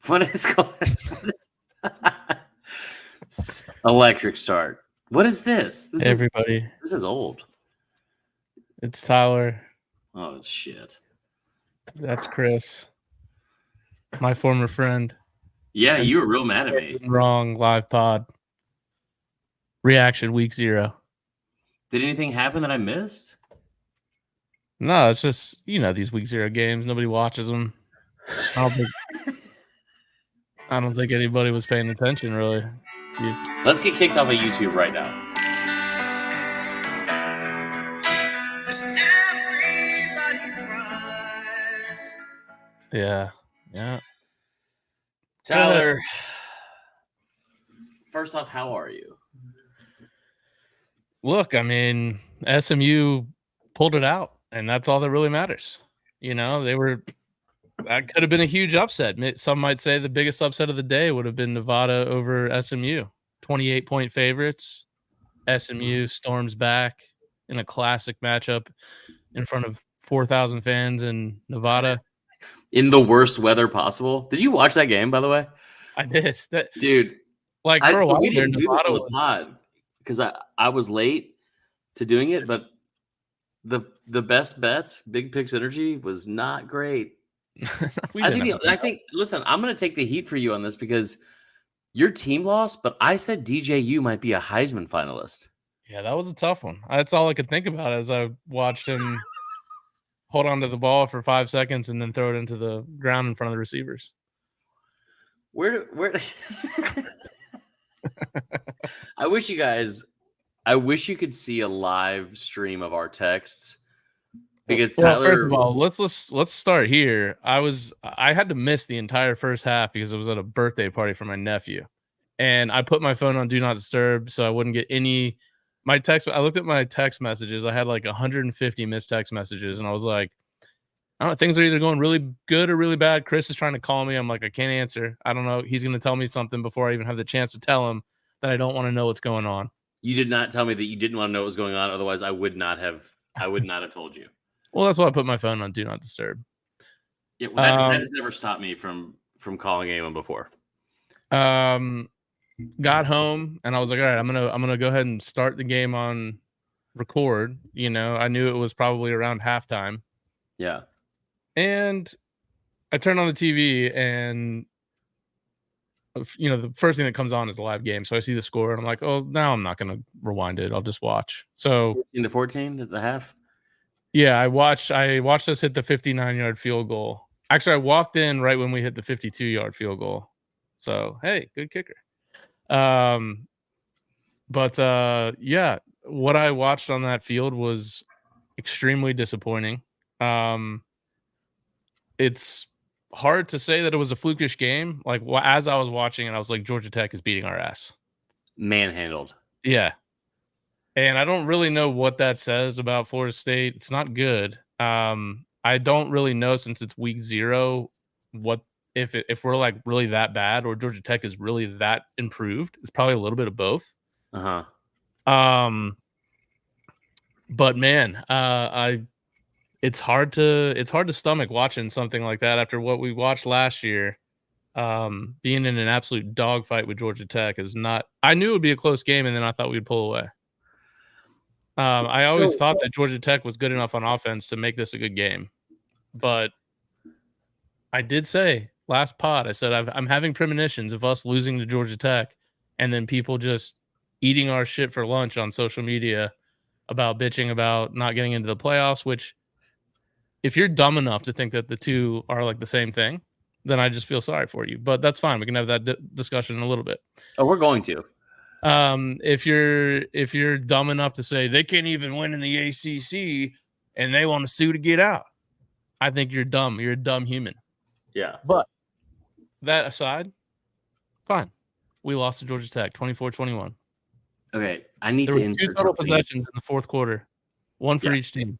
What is going Electric start. What is this? Everybody. This is old. It's Tyler. Oh, shit. That's Chris. My former friend. Yeah, And you were real mad at me. Wrong live pod. Reaction week 0. Did anything happen that I missed? No, it's just, these week 0 games. Nobody watches them. I don't think anybody was paying attention, really. Let's get kicked off of YouTube right now. Yeah. Tyler, first off, how are you? Look, I mean, SMU pulled it out, and that's all that really matters. That could have been a huge upset. Some might say the biggest upset of the day would have been Nevada over SMU. 28-point favorites. SMU storms back in a classic matchup in front of 4,000 fans in Nevada. In the worst weather possible. Did you watch that game, by the way? I did. Dude. For a while we didn't do this on the pod because I was late to doing it, but the best bets, Big Picks Energy, was not great. I think listen, I'm going to take the heat for you on this because your team lost, but I said DJU might be a Heisman finalist. Yeah, that was a tough one. That's all I could think about as I watched him hold on to the ball for 5 seconds and then throw it into the ground in front of the receivers. Where I wish you could see a live stream of our texts. Because Tyler, first of all, let's start here. I had to miss the entire first half because I was at a birthday party for my nephew, and I put my phone on Do Not Disturb so I wouldn't get any. I looked at my text messages. I had like 150 missed text messages, and I was like, I don't know. Things are either going really good or really bad. Chris is trying to call me. I'm like, I can't answer. I don't know. He's going to tell me something before I even have the chance to tell him that I don't want to know what's going on. You did not tell me that you didn't want to know what was going on. Otherwise, I would not have told you. Well, that's why I put my phone on Do Not Disturb. Yeah, that has never stopped me from calling anyone before. Got home and I was like, all right, I'm gonna go ahead and start the game on record. I knew it was probably around halftime. Yeah. And I turned on the TV and the first thing that comes on is the live game. So I see the score and I'm like, oh, now I'm not gonna rewind it. I'll just watch. So 14 at the half. Yeah, I watched us hit the 59-yard field goal. Actually, I walked in right when we hit the 52-yard field goal. So, hey, good kicker. Yeah, what I watched on that field was extremely disappointing. It's hard to say that it was a flukish game. Like, as I was watching it, I was like, Georgia Tech is beating our ass. Manhandled. Yeah. And I don't really know what that says about Florida State. It's not good. I don't really know, since it's week 0, what if we're like really that bad or Georgia Tech is really that improved. It's probably a little bit of both. Uh-huh. But man, it's hard to stomach watching something like that after what we watched last year. Being in an absolute dogfight with Georgia Tech is not. I knew it would be a close game, and then I thought we'd pull away. I always thought that Georgia Tech was good enough on offense to make this a good game. But I did say last pod, I said I'm having premonitions of us losing to Georgia Tech and then people just eating our shit for lunch on social media about bitching about not getting into the playoffs, which if you're dumb enough to think that the two are like the same thing, then I just feel sorry for you. But that's fine. We can have that discussion in a little bit. Oh, we're going to. If you're dumb enough to say they can't even win in the ACC and they want to sue to get out, I think you're dumb. You're a dumb human. Yeah. But that aside, fine. We lost to Georgia Tech 24-21. Okay, I need there to were 2 total possessions in the fourth quarter, one for each team.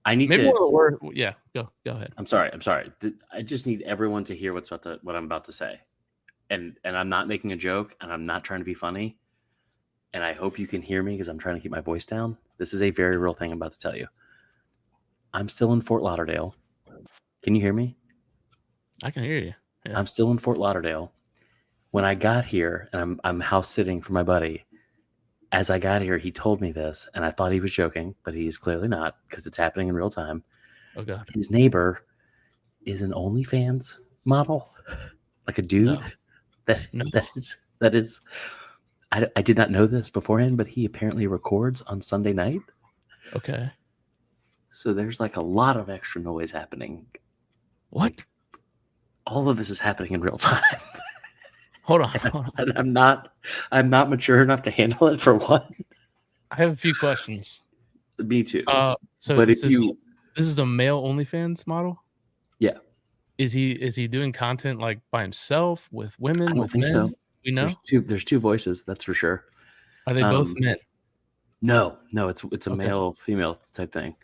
I need Maybe to. Yeah, go ahead. I'm sorry. I just need everyone to hear what I'm about to say. And I'm not making a joke, and I'm not trying to be funny. And I hope you can hear me because I'm trying to keep my voice down. This is a very real thing I'm about to tell you. I'm still in Fort Lauderdale. Can you hear me? I can hear you. Yeah. I'm still in Fort Lauderdale. When I got here, and I'm house sitting for my buddy, as I got here, he told me this, and I thought he was joking, but he's clearly not because it's happening in real time. Oh God. His neighbor is an OnlyFans model, like a dude. No. That is. I did not know this beforehand, but he apparently records on Sunday night. Okay. So there's like a lot of extra noise happening. What? Like, all of this is happening in real time. Hold on. And I'm not mature enough to handle it, for one. I have a few questions. Me too. So but this if you, is a male OnlyFans model? Yeah. Is he doing content like by himself, with women, I don't with think men? so. We know. There's two voices, that's for sure. Are they both men? No, it's a Okay. male female type thing.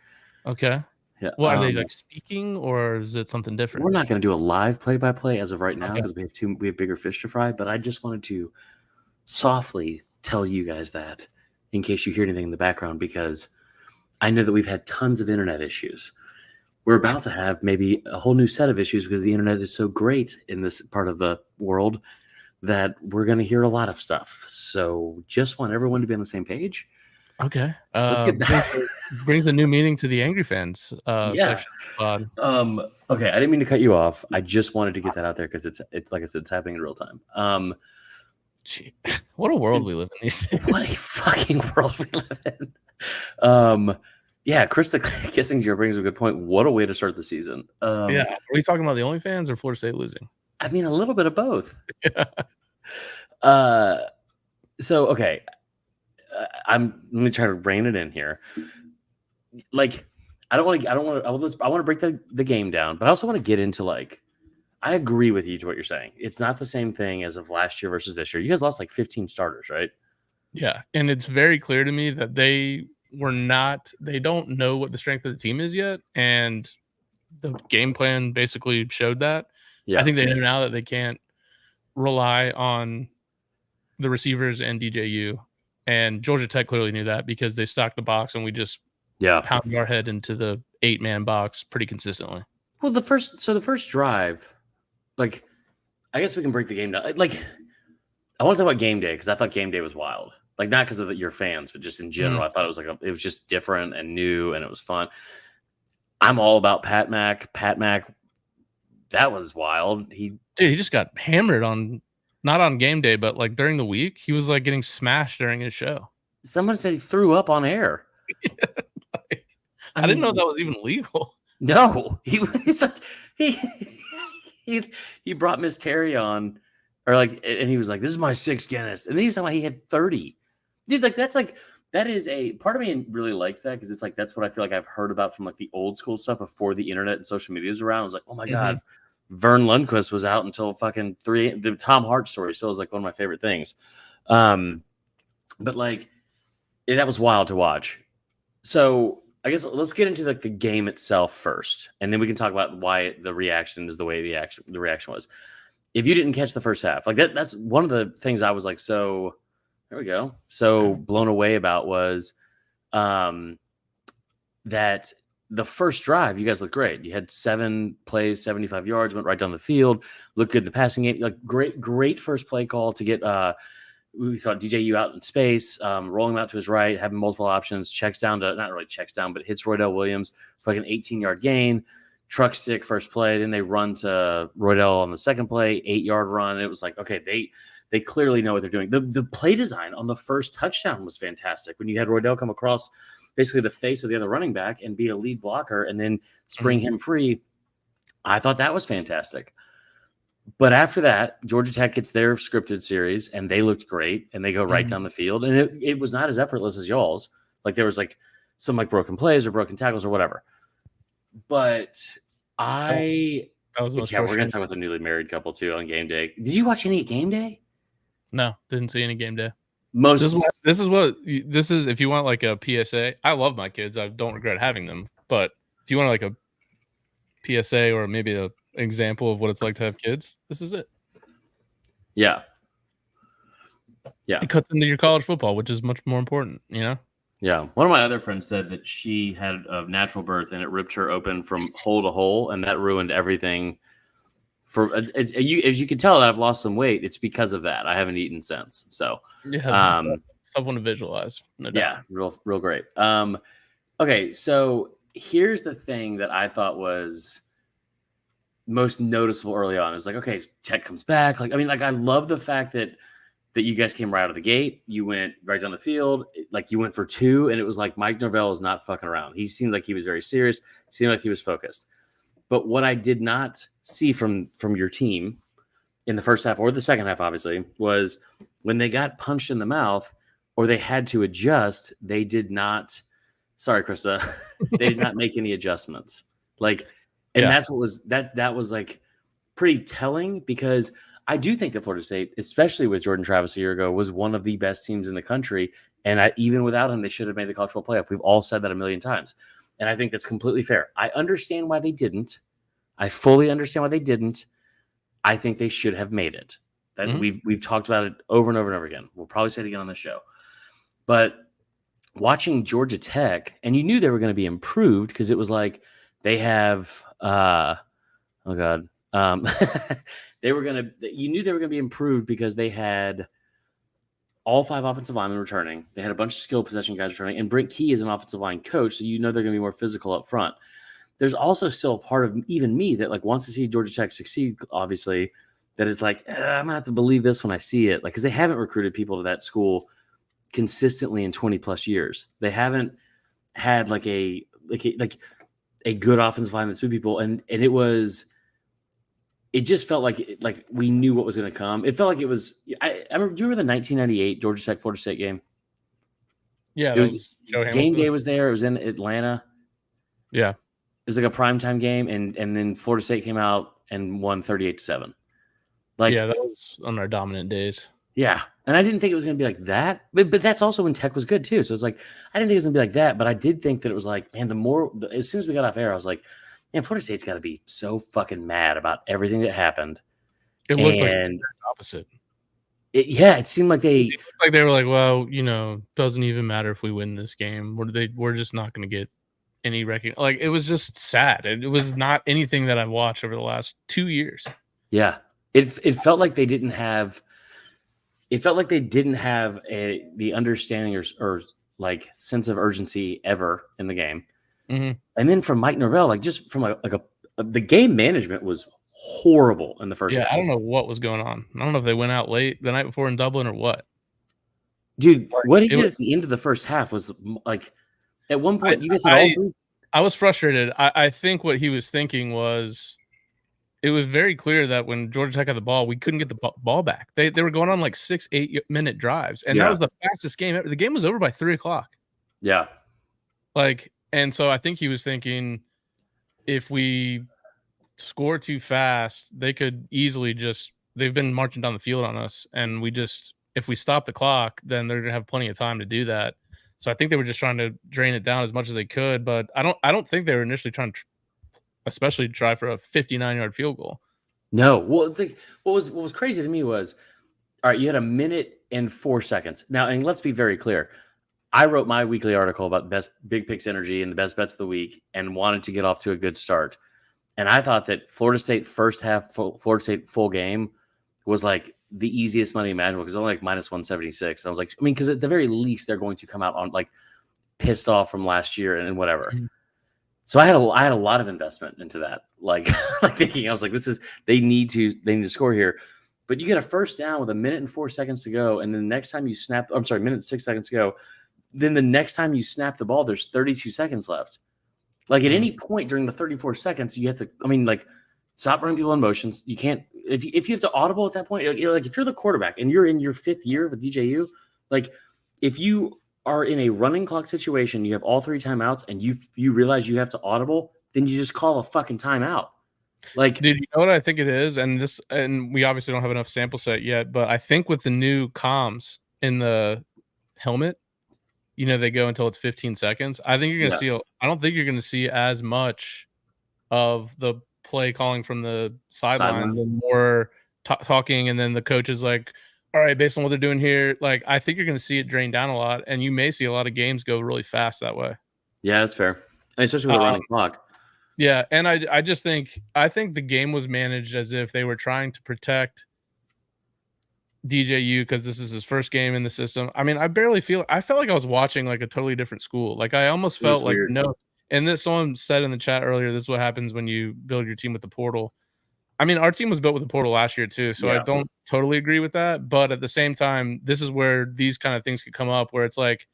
Okay. Yeah. Well, are they like speaking, or is it something different? We're not going to do a live play-by-play as of right now Okay. because we have bigger fish to fry. But I just wanted to softly tell you guys that in case you hear anything in the background, because I know that we've had tons of internet issues. We're about to have maybe a whole new set of issues because the internet is so great in this part of the world that we're going to hear a lot of stuff. So just want everyone to be on the same page. Okay. Let's get back. Brings a new meaning to the Angry Fans section. Okay, I didn't mean to cut you off. I just wanted to get that out there because it's like I said, it's happening in real time. Gee, what a world we live in these days. What a fucking world we live in. Yeah, Chris Kissinger brings a good point. What a way to start the season. Yeah. Are we talking about the OnlyFans or Florida State losing? I mean, a little bit of both. So okay. Let me try to rein it in here. Like, I want to break the game down, but I also want to get into like, I agree with you to what you're saying. It's not the same thing as of last year versus this year. You guys lost like 15 starters, right? Yeah. And it's very clear to me that they don't know what the strength of the team is yet. And the game plan basically showed that. Yeah. I think they know now that they can't rely on the receivers and DJU. And Georgia Tech clearly knew that because they stocked the box and we just pounded our head into the 8-man box pretty consistently. Well, the first drive, like, I guess we can break the game down. Like, I want to talk about game day because I thought game day was wild. Like, not because of your fans, but just in general, I thought it was it was just different and new and it was fun. I'm all about Pat Mack. That was wild. He just got hammered on. Not on game day, but like during the week, he was like getting smashed during his show. Someone said he threw up on air. I didn't know that was even legal. No, he brought Miss Terry on, or like, and he was like, "This is my 6th Guinness," and then he was talking about he had 30. Dude, like that is a part of me really likes that because it's like that's what I feel like I've heard about from like the old school stuff before the internet and social media was around. I was like, oh my god. Vern Lundquist was out until fucking 3. The Tom Hart story still is like one of my favorite things. But like that was wild to watch. So I guess let's get into like the game itself first, and then we can talk about why the reaction is the way the reaction was. If you didn't catch the first half, like that's one of the things I was like, so there we go. So blown away about was that the first drive, you guys looked great. You had 7 plays, 75 yards, went right down the field, looked good in the passing game. Like great first play call to get we call DJU out in space, rolling him out to his right, having multiple options, not really checks down, but hits Roydell Williams for like an 18-yard gain, truck stick first play. Then they run to Roydell on the second play, 8-yard run. It was like, okay, they clearly know what they're doing. The play design on the first touchdown was fantastic. When you had Roydell come across basically the face of the other running back and be a lead blocker and then spring him free. I thought that was fantastic. But after that, Georgia Tech gets their scripted series and they looked great and they go right down the field. And it was not as effortless as y'all's. Like there was like some like broken plays or broken tackles or whatever. But we're going to talk about the newly married couple too on game day. Did you watch any game day? No, didn't see any game day. This is if you want like a PSA. I love my kids. I don't regret having them. But if you want like a PSA or maybe an example of what it's like to have kids, this is it. Yeah. It cuts into your college football, which is much more important, you know? Yeah. One of my other friends said that she had a natural birth and it ripped her open from hole to hole, and that ruined everything as you can tell, I've lost some weight. It's because of that. I haven't eaten since. So yeah, someone to visualize. No doubt. Yeah, real great. Okay, so here's the thing that I thought was most noticeable early on. It was like, okay, Tech comes back. Like, I mean, like, I love the fact that you guys came right out of the gate. You went right down the field. Like, you went for 2, and it was like Mike Norvell is not fucking around. He seemed like he was very serious. Seemed like he was focused. But what I did not see from your team in the first half or the second half, obviously, was when they got punched in the mouth or they had to adjust, they did not. Sorry, Krista. They did not make any adjustments. Like, and that's what was that was like pretty telling, because I do think that Florida State, especially with Jordan Travis a year ago, was one of the best teams in the country. And even without him, they should have made the college football playoff. We've all said that a million times. And I think that's completely fair. I understand why they didn't. I fully understand why they didn't. I think they should have made it. That we've talked about it over and over and over again. We'll probably say it again on the show. But watching Georgia Tech, and you knew they were going to be improved, because it was like they have you knew they were going to be improved because they had all 5 offensive linemen returning. They had a bunch of skill possession guys returning, and Brent Key is an offensive line coach, so you know they're going to be more physical up front. There's also still a part of even me that like wants to see Georgia Tech succeed, obviously, that is like, I'm going to have to believe this when I see it. Like, because they haven't recruited people to that school consistently in 20 plus years. They haven't had like a good offensive line that's with people. And it just felt like we knew what was going to come. It felt like it was, I remember, do you remember the 1998 Georgia Tech Florida State game? Yeah. It was game day was there. It was in Atlanta. Yeah. It was like a primetime game. And then Florida State came out and won 38-7. Like, yeah, that was on our dominant days. Yeah. And I didn't think it was going to be like that, but that's also when Tech was good too. So it's like, I didn't think it was going to be like that, but I did think that it was like, man, as soon as we got off air, I was like, man, Florida State's got to be so fucking mad about everything that happened. It looked like the opposite. It seemed like they were like, well, doesn't even matter if we win this game. We're just not going to get any recognition. Like, it was just sad. It was not anything that I've watched over the last 2 years. Yeah. It felt like they didn't have the understanding or like sense of urgency ever in the game. Mm-hmm. And then from Mike Norvell, like just from the game management was horrible in the first half. I don't know what was going on. I don't know if they went out late the night before in Dublin or what. Dude, what he did at the end of the first half was like, at one point, you guys had all 3. I was frustrated. I think what he was thinking was, it was very clear that when Georgia Tech had the ball, we couldn't get the ball back. They were going on like 6-8 minute drives, and that was the fastest game ever. The game was over by 3:00. Yeah. And so I think he was thinking, if we score too fast, they could easily they've been marching down the field on us. And if we stop the clock, then they're going to have plenty of time to do that. So I think they were just trying to drain it down as much as they could, but I don't think they were initially trying to especially try for a 59-yard field goal. No. Well, what was crazy to me was, all right, you had 1 minute and 4 seconds. Now, and let's be very clear. I wrote my weekly article about best Big Picks Energy and the best bets of the week and wanted to get off to a good start. And I thought that Florida State first half, Florida State full game was like the easiest money imaginable, because only like minus 176. And I was like, because at the very least, they're going to come out on like pissed off from last year and whatever. Mm-hmm. So I had a lot of investment into that, like thinking, I was like, they need to score here. But you get a first down with 1 minute and 4 seconds to go, and then the next time you minute and 6 seconds to go. Then the next time you snap the ball, there's 32 seconds left. Like, at any point during the 34 seconds, you have to, stop running people in motions. You can't, if you have to audible at that point, like if you're the quarterback and you're in your 5th year with DJU, like if you are in a running clock situation, you have all 3 timeouts, and you realize you have to audible, then you just call a fucking timeout. Like, dude, you know what I think it is? And we obviously don't have enough sample set yet, but I think with the new comms in the helmet, they go until it's 15 seconds. I think you're going to see, I don't think you're going to see as much of the play calling from the sidelines and more talking. And then the coach is like, all right, based on what they're doing here, like, I think you're going to see it drain down a lot, and you may see a lot of games go really fast that way. Yeah, that's fair. Especially with a running clock. Yeah, and I just think the game was managed as if they were trying to protect DJU because this is his first game in the system. I mean, I felt like I was watching like a totally different school. Like I almost It was felt like weird. no. And this someone said in the chat earlier, this is what happens when you build your team with the portal. I mean, our team was built with the portal last year too, so I Yeah. don't totally agree with that. But at the same time, this is where these kind of things could come up, where it's like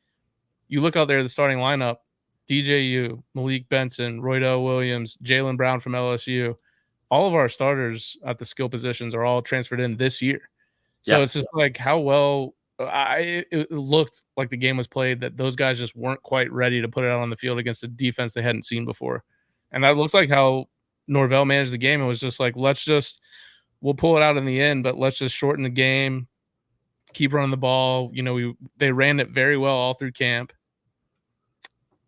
you look out there, the starting lineup: DJU, Malik Benson, Roydell Williams, Jalen Brown from LSU. All of our starters at the skill positions are all transferred in this year. So Yeah. it's just like how well it looked like the game was played, that those guys just weren't quite ready to put it out on the field against a defense they hadn't seen before. And that looks like how Norvell managed the game. It was just like, we'll pull it out in the end, but let's just shorten the game, keep running the ball. You know, they ran it very well all through camp,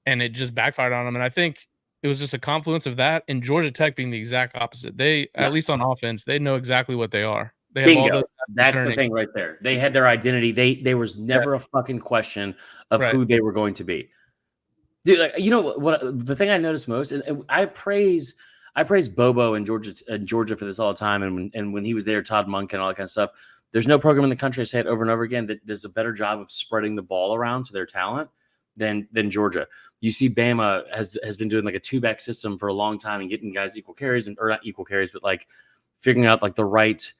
and it just backfired on them. And I think it was just a confluence of that and Georgia Tech being the exact opposite. At least on offense, they know exactly what they are. They have Bingo. all those That's the thing right there. They had their identity. There was never a fucking question of who they were going to be. Dude, like, you know what? The thing I noticed most, and I praise Bobo and Georgia for this all the time. And when he was there, Todd Monk and all that kind of stuff. There's no program in the country, I say it over and over again, that does a better job of spreading the ball around to their talent than Georgia. You see, Bama has been doing like a two-back system for a long time and getting guys equal carries, or not equal carries, but like figuring out like the right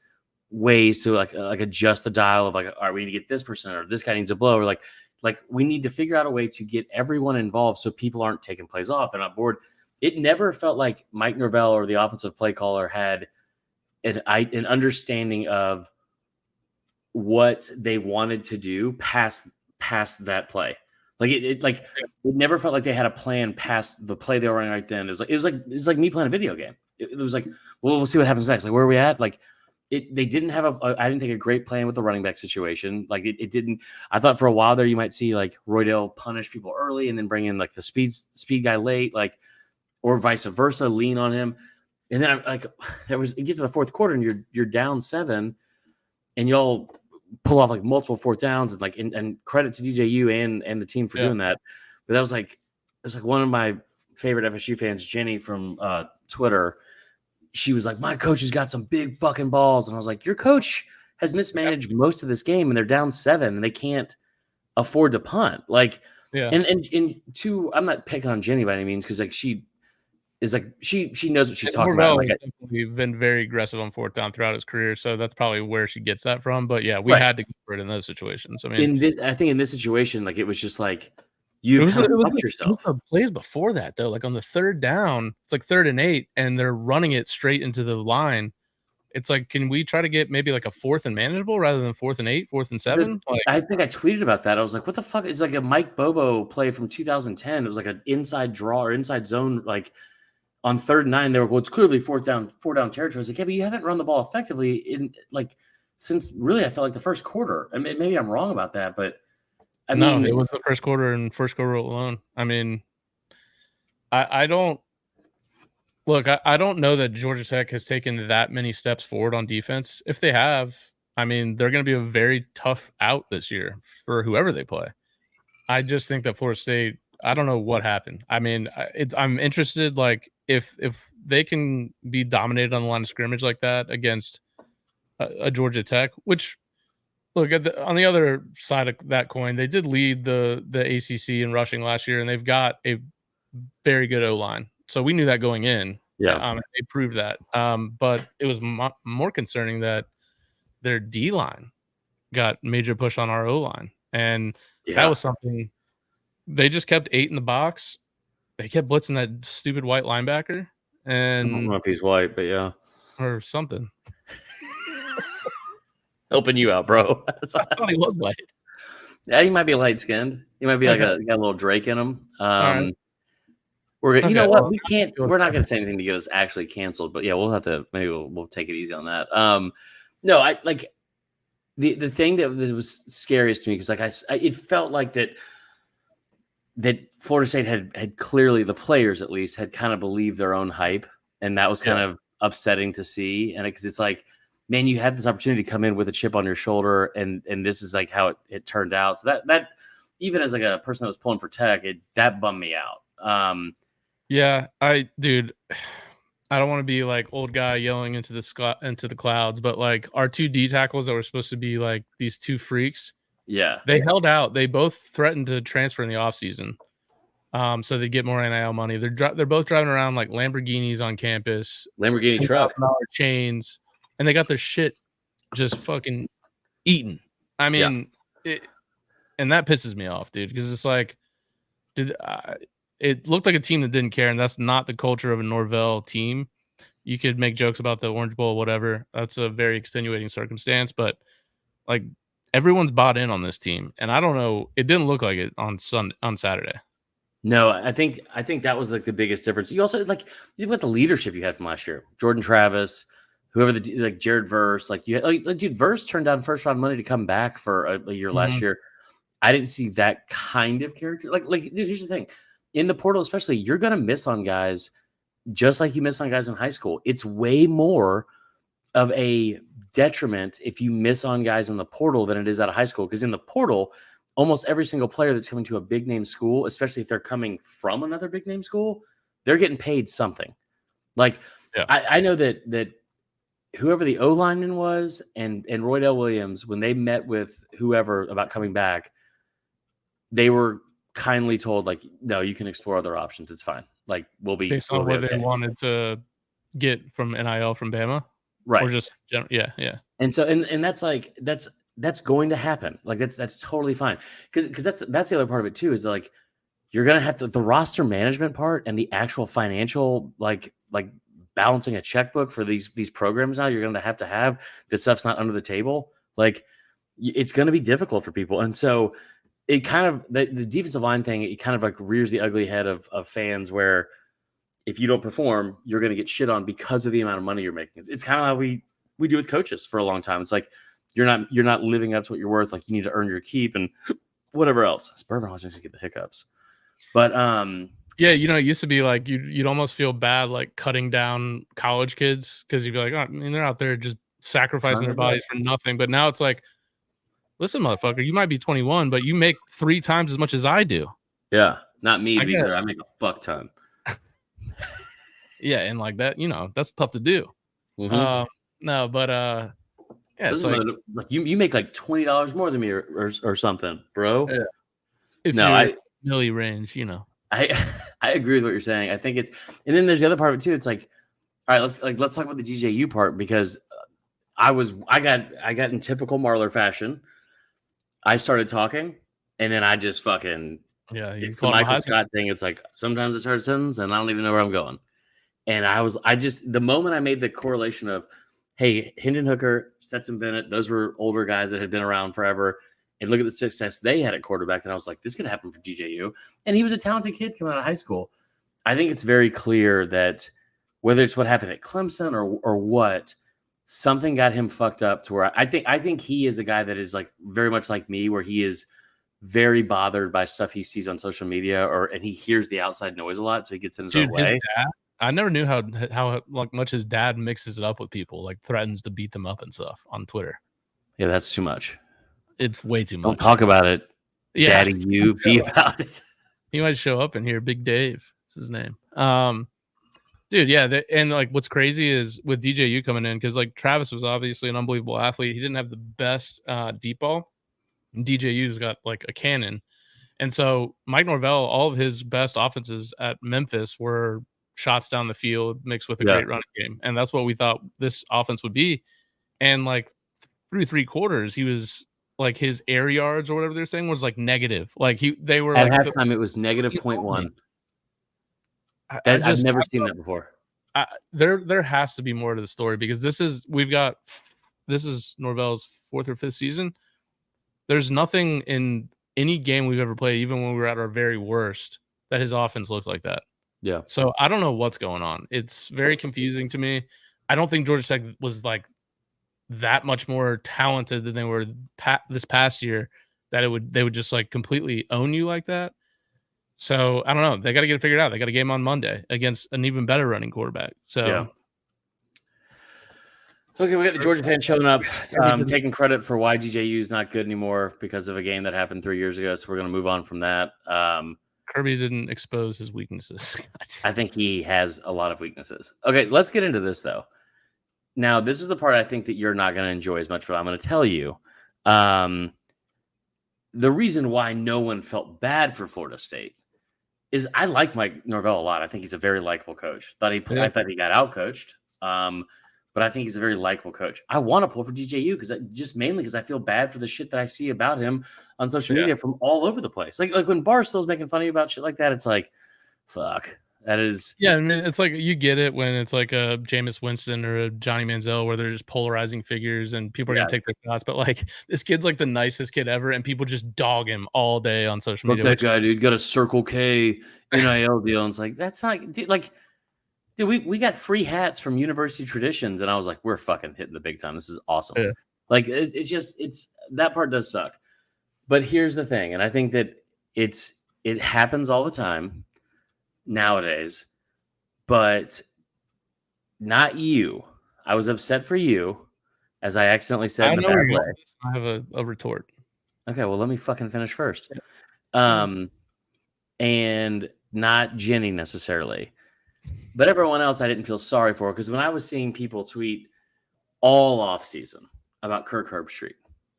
ways to like adjust the dial of like, all right, we need to get this person, or this guy needs a blow, or like we need to figure out a way to get everyone involved so people aren't taking plays off and on board. It never felt like Mike Norvell or the offensive play caller had an understanding of what they wanted to do past that play. Like it never felt like they had a plan past the play they were running right then. It was like me playing a video game. It was like, well, we'll see what happens next. Like, where are we at? Like, they didn't have I didn't think a great plan with the running back situation. Like it didn't. I thought for a while there you might see like Roydell punish people early and then bring in like the speed guy late, like, or vice versa, lean on him. And then you get to the fourth quarter and you're down 7, and y'all pull off like multiple fourth downs, and like and credit to DJU and the team for doing that. But that was like one of my favorite FSU fans, Jenny from Twitter. She was like, my coach has got some big fucking balls. And I was like, your coach has mismanaged most of this game and they're down 7 and they can't afford to punt. Like, and two, I'm not picking on Jenny by any means, because like she is like, she knows what she's talking about. Like, definitely been very aggressive on fourth down throughout his career. So that's probably where she gets that from. But yeah, we had to go for it in those situations. I mean, I think in this situation, like it was just like, it was the plays before that though. Like on the third down, it's like 3rd and 8, and they're running it straight into the line. It's like, can we try to get maybe like a 4th and manageable rather than 4th and 8, 4th and 7? Like, I think I tweeted about that. I was like, what the fuck? It's like a Mike Bobo play from 2010. It was like an inside draw or inside zone, like on 3rd and 9. They were, well, it's clearly 4 down territory. I was like, yeah, but you haven't run the ball effectively in like since really I felt like the first quarter. I mean, maybe I'm wrong about that, but I mean, it was the first quarter and first quarter alone. I mean, I don't look. I don't know that Georgia Tech has taken that many steps forward on defense. If they have, I mean, they're going to be a very tough out this year for whoever they play. I just think that Florida State, I don't know what happened. I mean, I'm interested, like, if they can be dominated on the line of scrimmage like that against a Georgia Tech, which, look, on the other side of that coin, they did lead the ACC in rushing last year, and they've got a very good O-line. So we knew that going in. Yeah. They proved that. But it was more concerning that their D-line got major push on our O-line. And that was something. They just kept 8 in the box. They kept blitzing that stupid white linebacker. And I don't know if he's white, but yeah. Or something. Helping you out, bro. I thought he was white. Yeah, he might be light skinned. He might be like got a little Drake in him. Right. You know what? We're not gonna say anything to get us actually canceled, but yeah, we'll have to we'll take it easy on that. No, I like the thing that was scariest to me, because it felt like that Florida State had clearly, the players at least, had kind of believed their own hype, and that was kind of upsetting to see. And because it's like, man, you had this opportunity to come in with a chip on your shoulder, and this is like how it turned out. So that even as like a person that was pulling for Tech, that bummed me out. Yeah, dude, I don't want to be like old guy yelling into the clouds, but like our two D tackles that were supposed to be like these two freaks, Yeah. they held out. They both threatened to transfer in the offseason. So they get more NIL money. They're both driving around like Lamborghinis on campus, Lamborghini truck, $10,000 chains, and they got their shit just fucking eaten. I mean, and that pisses me off, dude, because it's like, it looked like a team that didn't care, and that's not the culture of a Norvell team. You could make jokes about the Orange Bowl, whatever. That's a very extenuating circumstance, but like everyone's bought in on this team, and I don't know. It didn't look like it on Saturday. No, I think that was like the biggest difference. You also like you think about the leadership you had from last year, Jordan Travis, whoever like Jared Verse, like you had, like dude, Verse turned down first round money to come back for a year last year. I didn't see that kind of character. Like dude, here's the thing, in the portal especially, you're gonna miss on guys just like you miss on guys in high school. It's way more of a detriment if you miss on guys in the portal than it is out of high school, because in the portal, almost every single player that's coming to a big name school, especially if they're coming from another big name school, they're getting paid something. Like I know that whoever the O lineman was and Roydell Williams, when they met with whoever about coming back, they were kindly told like, no, you can explore other options. It's fine. Like based on what they wanted to get from NIL from Bama, right? Or just yeah. And so and that's like that's going to happen. Like that's totally fine. Because that's the other part of it too, is like you're gonna have to the roster management part and the actual financial like balancing a checkbook for these programs now. You're gonna have this stuff's not under the table. Like it's gonna be difficult for people. And so it kind of the defensive line thing, it kind of like rears the ugly head of fans where if you don't perform, you're gonna get shit on because of the amount of money you're making. It's kind of how we do with coaches for a long time. It's like you're not living up to what you're worth. Like you need to earn your keep and whatever else. This bourbon always makes me get the hiccups. But yeah, you know, it used to be like you'd almost feel bad like cutting down college kids because you'd be like, oh, I mean, they're out there just sacrificing their bodies for nothing. But now it's like, listen, motherfucker, you might be 21, but you make 3 times as much as I do. Yeah, not me either. I make a fuck ton. Yeah, and like that, you know, that's tough to do. Mm-hmm. No, but yeah, it's like you make like $20 more than me or something, bro. Yeah. If you're milli range, you know. I agree with what you're saying. I think it's, and then there's the other part of it too. It's like, all right, let's talk about the DJU part, because I got in typical Marler fashion. I started talking, and then I just fucking it's the Michael Scott thing. It's like sometimes it's hard sentence, and I don't even know where I'm going. And I just the moment I made the correlation of, hey, Hendon Hooker, Stetson Bennett, those were older guys that had been around forever. And look at the success they had at quarterback. And I was like, this could happen for DJU. And he was a talented kid coming out of high school. I think it's very clear that whether it's what happened at Clemson or what, something got him fucked up to where I think he is a guy that is like very much like me, where he is very bothered by stuff he sees on social media and he hears the outside noise a lot. So he gets in his own way. His dad, I never knew how like much his dad mixes it up with people, like threatens to beat them up and stuff on Twitter. Yeah, that's too much. It's way too much. Don't talk about it. Yeah. Daddy, you be about it. He might show up in here. Big Dave is his name. Dude, yeah. And like what's crazy is with DJU coming in, because like Travis was obviously an unbelievable athlete. He didn't have the best deep ball. DJU's got like a cannon. And so Mike Norvell, all of his best offenses at Memphis were shots down the field mixed with a great running game. And that's what we thought this offense would be. And like through 3 quarters, he was like his air yards or whatever they're saying was like negative. Like they were at like halftime, it was negative 0.1. I've never seen that before. There has to be more to the story, because this is Norvell's 4th or 5th season. There's nothing in any game we've ever played, even when we were at our very worst, that his offense looks like that. Yeah. So I don't know what's going on. It's very confusing to me. I don't think Georgia Tech was like that much more talented than they were this past year, that they would just like completely own you like that. So I don't know. They got to get it figured out. They got a game on Monday against an even better running quarterback. So yeah. Okay, we got the Georgia fans showing up, taking credit for why DJU is not good anymore because of a game that happened 3 years ago. So we're going to move on from that. Kirby didn't expose his weaknesses. I think he has a lot of weaknesses. Okay, let's get into this though. Now, this is the part I think that you're not going to enjoy as much, but I'm going to tell you. The reason why no one felt bad for Florida State is I like Mike Norvell a lot. I think he's a very likable coach. I thought he got outcoached, but I think he's a very likable coach. I want to pull for DJU mainly because I feel bad for the shit that I see about him on social media from all over the place. Like when Barstool's making fun of you about shit like that, it's like, fuck. That is, yeah. I mean, it's like you get it when it's like a Jameis Winston or a Johnny Manziel where they're just polarizing figures and people are gonna take their shots. But like this kid's like the nicest kid ever, and people just dog him all day on social media. That guy, dude, got a Circle K NIL deal, and it's like that's not dude, we got free hats from University Traditions, and I was like, we're fucking hitting the big time. This is awesome. Yeah. Like it's that part does suck, but here's the thing, and I think that it happens all the time nowadays, but not you. I was upset for you, as I accidentally said in a bad way. I have a retort. Okay, well, let me fucking finish first. And not Jenny necessarily, but everyone else I didn't feel sorry for, because when I was seeing people tweet all off season about Kirk Herbstreit,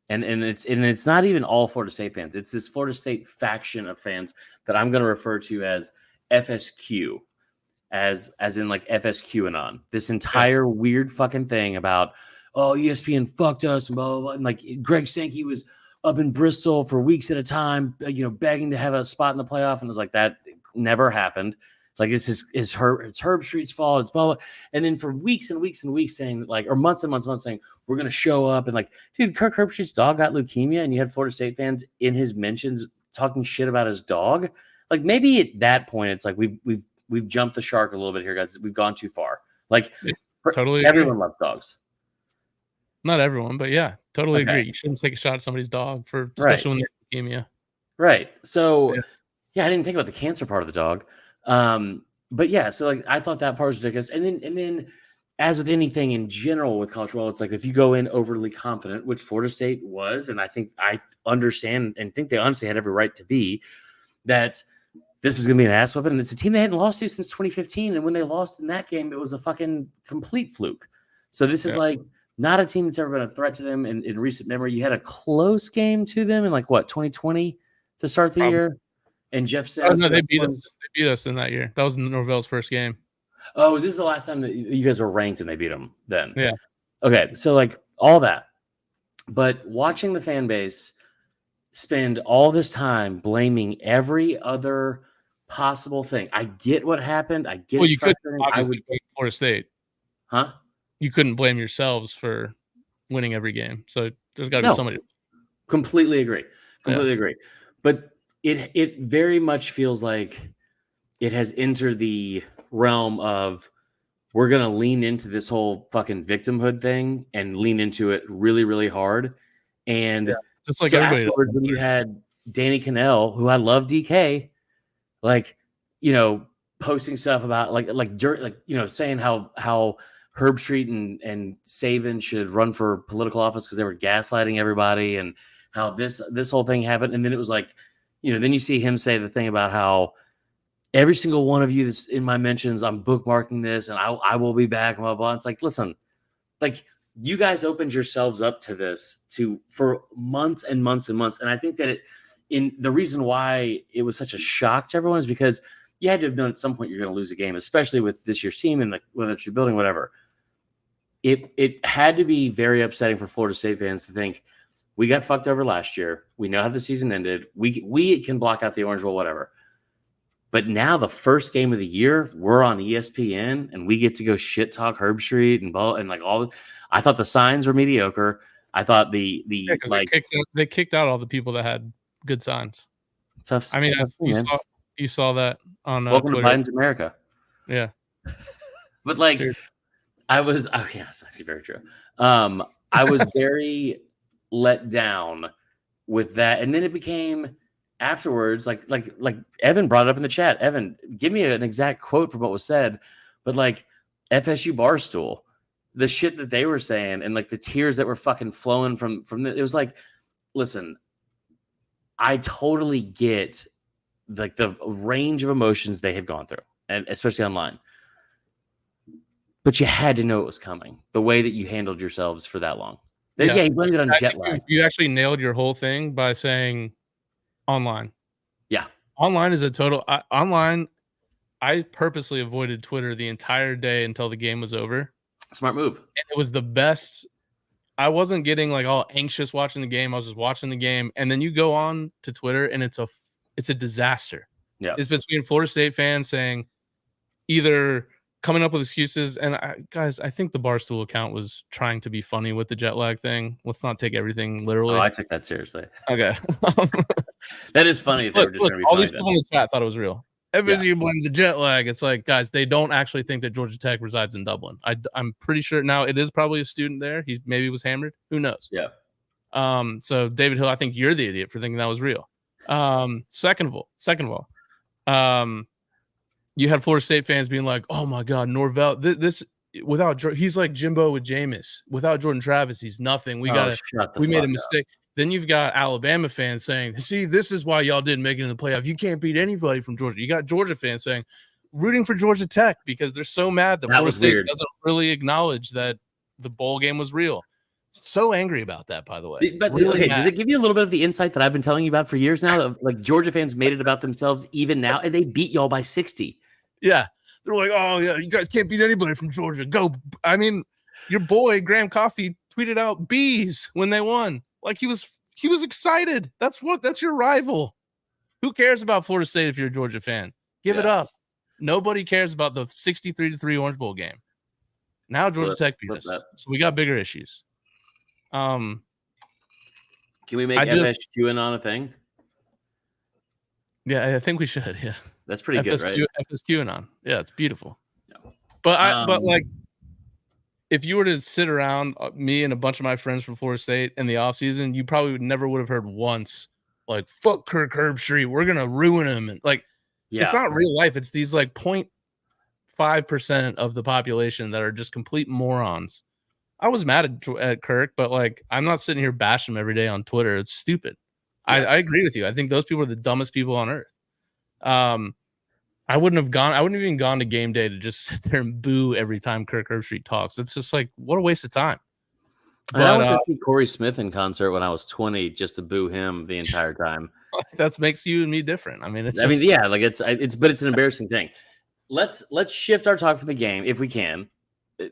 and it's not even all Florida State fans. It's this Florida State faction of fans that I'm going to refer to as FSQ, as in like FSQanon. This entire weird fucking thing about, oh, ESPN fucked us and blah, blah, blah. And like Greg Sankey was up in Bristol for weeks at a time, begging to have a spot in the playoff. And it was like, that never happened. Like it's Herbstreit's fault. It's blah, blah. And then for weeks and weeks and weeks saying like, or months and months saying, we're going to show up. And like, dude, Kirk Herbstreit's dog got leukemia, and you had Florida State fans in his mentions talking shit about his dog. Like maybe at that point, it's like we've jumped the shark a little bit here, guys. We've gone too far. Like totally, everyone loves dogs. Not everyone, but yeah, totally agree. You shouldn't take a shot at somebody's dog especially when they're leukemia. Right. So yeah, I didn't think about the cancer part of the dog. But yeah, so like I thought that part was ridiculous. And then as with anything in general with college football, it's like if you go in overly confident, which Florida State was, and I think I understand and think they honestly had every right to be, that this was going to be an ass whipping. And it's a team they hadn't lost to since 2015. And when they lost in that game, it was a fucking complete fluke. So this is like not a team that's ever been a threat to them in recent memory. You had a close game to them in 2020 to start the year. And Jeff said, no, they beat us. They beat us in that year. That was Norvell's first game. Oh, this is the last time that you guys were ranked and they beat them then. Yeah. Okay. So like all that, but watching the fan base spend all this time blaming every other possible thing. I get what happened. I get. Well, you couldn't obviously blame Florida State, huh? You couldn't blame yourselves for winning every game. So there's got to be somebody. Completely agree. But it very much feels like it has entered the realm of we're going to lean into this whole fucking victimhood thing and lean into it really, really hard. And just like everybody afterwards, when you had Danny Cannell, who I love DK, posting stuff about saying how Herbstreit and Saban should run for political office because they were gaslighting everybody, and how this whole thing happened. And then it was like, then you see him say the thing about how every single one of you that's in my mentions, I'm bookmarking this and I will be back, blah, blah. It's like, listen, like you guys opened yourselves up to this for months and months and months. And I think that the reason why it was such a shock to everyone is because you had to have known at some point you're going to lose a game, especially with this year's team and whether it's rebuilding, whatever. It had to be very upsetting for Florida State fans to think we got fucked over last year. We know how the season ended. We can block out the Orange Bowl, whatever. But now the first game of the year, we're on ESPN and we get to go shit talk Herbstreit and like all. I thought the signs were mediocre. I thought they kicked out all the people that had good signs. Tough. I mean, you saw that on Welcome Twitter. to Biden's America. Yeah, but like seriously. It's actually very true. I was very let down with that, and then it became afterwards like Evan brought it up in the chat. Evan, give me an exact quote from what was said, but like FSU Barstool, the shit that they were saying and like the tears that were fucking flowing from it was like, listen, I totally get like the range of emotions they have gone through, and especially online. But you had to know it was coming. The way that you handled yourselves for that long. Yeah, you blamed it on jet lag. You actually nailed your whole thing by saying online. Yeah. Online is a total online. I purposely avoided Twitter the entire day until the game was over. Smart move. And it was the best. I wasn't getting like all anxious watching the game. I was just watching the game. And then you go on to Twitter and it's a disaster. Yeah. It's between Florida State fans saying either coming up with excuses. And guys, I think the Barstool account was trying to be funny with the jet lag thing. Let's not take everything literally. Oh, I took that seriously. Okay. That is funny. If they were just going to be all funny these people in the chat thought it was real. Everybody blames the jet lag. It's like, guys, they don't actually think that Georgia Tech resides in Dublin. I'm pretty sure now it is probably a student there. He maybe was hammered. Who knows? Yeah. So David Hill, I think you're the idiot for thinking that was real. Second of all, you had Florida State fans being like, "Oh my God, Norvell, this without he's like Jimbo with Jameis. Without Jordan Travis, he's nothing. We made a mistake." Then you've got Alabama fans saying, "See, this is why y'all didn't make it in the playoff. You can't beat anybody from Georgia." You got Georgia fans saying, rooting for Georgia Tech because they're so mad that Florida State doesn't really acknowledge that the bowl game was real. So angry about that, by the way. But really does it give you a little bit of the insight that I've been telling you about for years now? Of, like, Georgia fans made it about themselves even now, and they beat y'all by 60. Yeah. They're like, "Oh, yeah, you guys can't beat anybody from Georgia. Go." I mean, your boy, Graham Coffey, tweeted out bees when they won. Like he was excited. That's your rival. Who cares about Florida State if you're a Georgia fan? Give it up. Nobody cares about the 63-3 Orange Bowl game. Now Georgia Tech beat us. So we got bigger issues. Can we make FSQ on a thing? Yeah, I think we should. Yeah, that's pretty good, right? FSQ on. Yeah, it's beautiful. No. But like, if you were to sit around me and a bunch of my friends from Florida State in the offseason, you probably never would have heard once like, "Fuck Kirk Herbstreit, we're gonna ruin him." And like, it's not real life. It's these like 0.5% of the population that are just complete morons. I was mad at Kirk, but like, I'm not sitting here bashing him every day on Twitter. It's stupid. Yeah. I agree with you. I think those people are the dumbest people on earth. I wouldn't have even gone to game day to just sit there and boo every time Kirk Herbstreit talks. It's just like, what a waste of time. But I went to see Corey Smith in concert when I was 20 just to boo him the entire time. That makes you and me different. I mean, it's an embarrassing thing. Let's shift our talk from the game if we can, to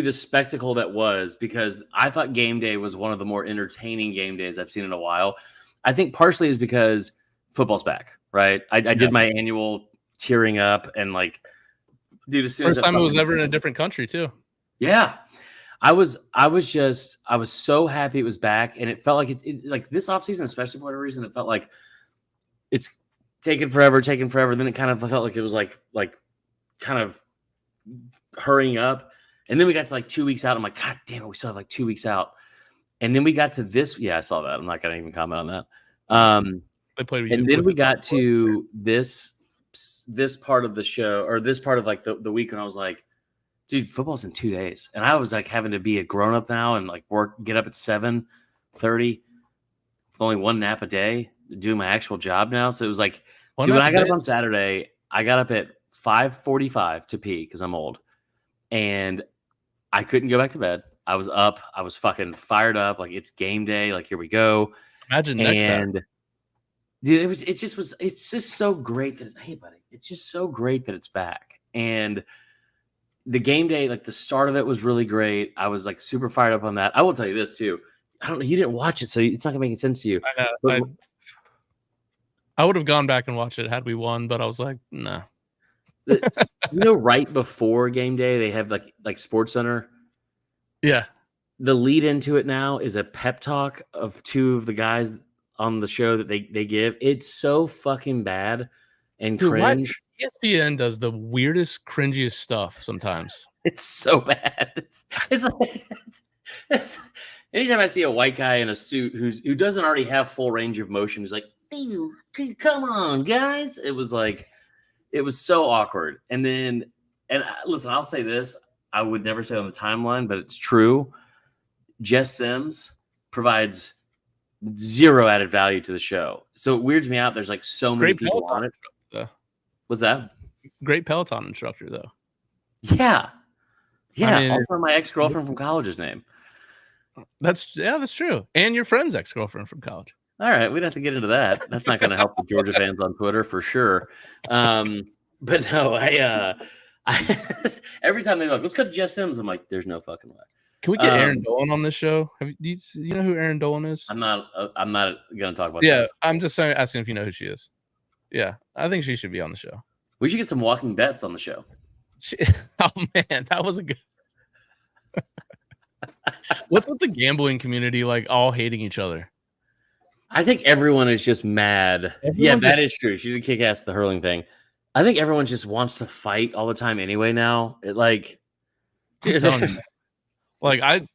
the spectacle that was, because I thought game day was one of the more entertaining game days I've seen in a while. I think partially is because football's back, right? I did my annual tearing up and like, dude, as soon first time it was ever in a different country too. Yeah. I was so happy it was back, and it felt like it like this offseason, especially for whatever reason, it felt like it's taken forever. Then it kind of felt like it was like kind of hurrying up. And then we got to like 2 weeks out. I'm like, God damn it, we still have like 2 weeks out. And then we got to this. Yeah, I saw that. I'm not going to even comment on that. And then we got to this part of the show, or this part of like the week when I was like, dude, football's in 2 days. And I was like having to be a grown up now and like get up at 7:30 with only one nap a day, doing my actual job now. So it was like, dude, when I got up on Saturday, I got up at 5:45 to pee because I'm old. And I couldn't go back to bed. I was up. I was fucking fired up. Like, it's game day. Like, here we go. Imagine next time. Dude, it's just so great that it's just so great that it's back. And the game day, like the start of it was really great. I was like super fired up on that. I will tell you this too. I don't know. You didn't watch it, so it's not gonna make any sense to you. I would have gone back and watched it had we won, but I was like, nah. Right before game day, they have like Sports Center. Yeah. The lead into it now is a pep talk of two of the guys on the show that they give. It's so fucking bad and cringe. ESPN does the weirdest, cringiest stuff sometimes. It's so bad. It's like anytime I see a white guy in a suit who doesn't already have full range of motion, who's like, come on, guys. It was so awkward. And listen, I'll say this. I would never say it on the timeline, but it's true. Jess Sims provides zero added value to the show. So it weirds me out. There's like so many Great people on it. What's that? Great Peloton instructor though. Yeah. Yeah. I mean, also my ex-girlfriend from college's name. That's true. And your friend's ex-girlfriend from college. All right, we don't have to get into that. That's not going to help the Georgia fans on Twitter for sure. But no, I every time they're like, let's cut to Jess Sims, I'm like, there's no fucking way. Can we get Aaron Dolan on this show? Do you know who Aaron Dolan is? I'm not going to talk about this. this. I'm just asking if you know who she is. Yeah, I think she should be on the show. We should get some walking bets on the show. Oh man, that was a good. What's with the gambling community like all hating each other? I think everyone is just mad. That is true. She did kick ass the hurling thing. I think everyone just wants to fight all the time anyway now.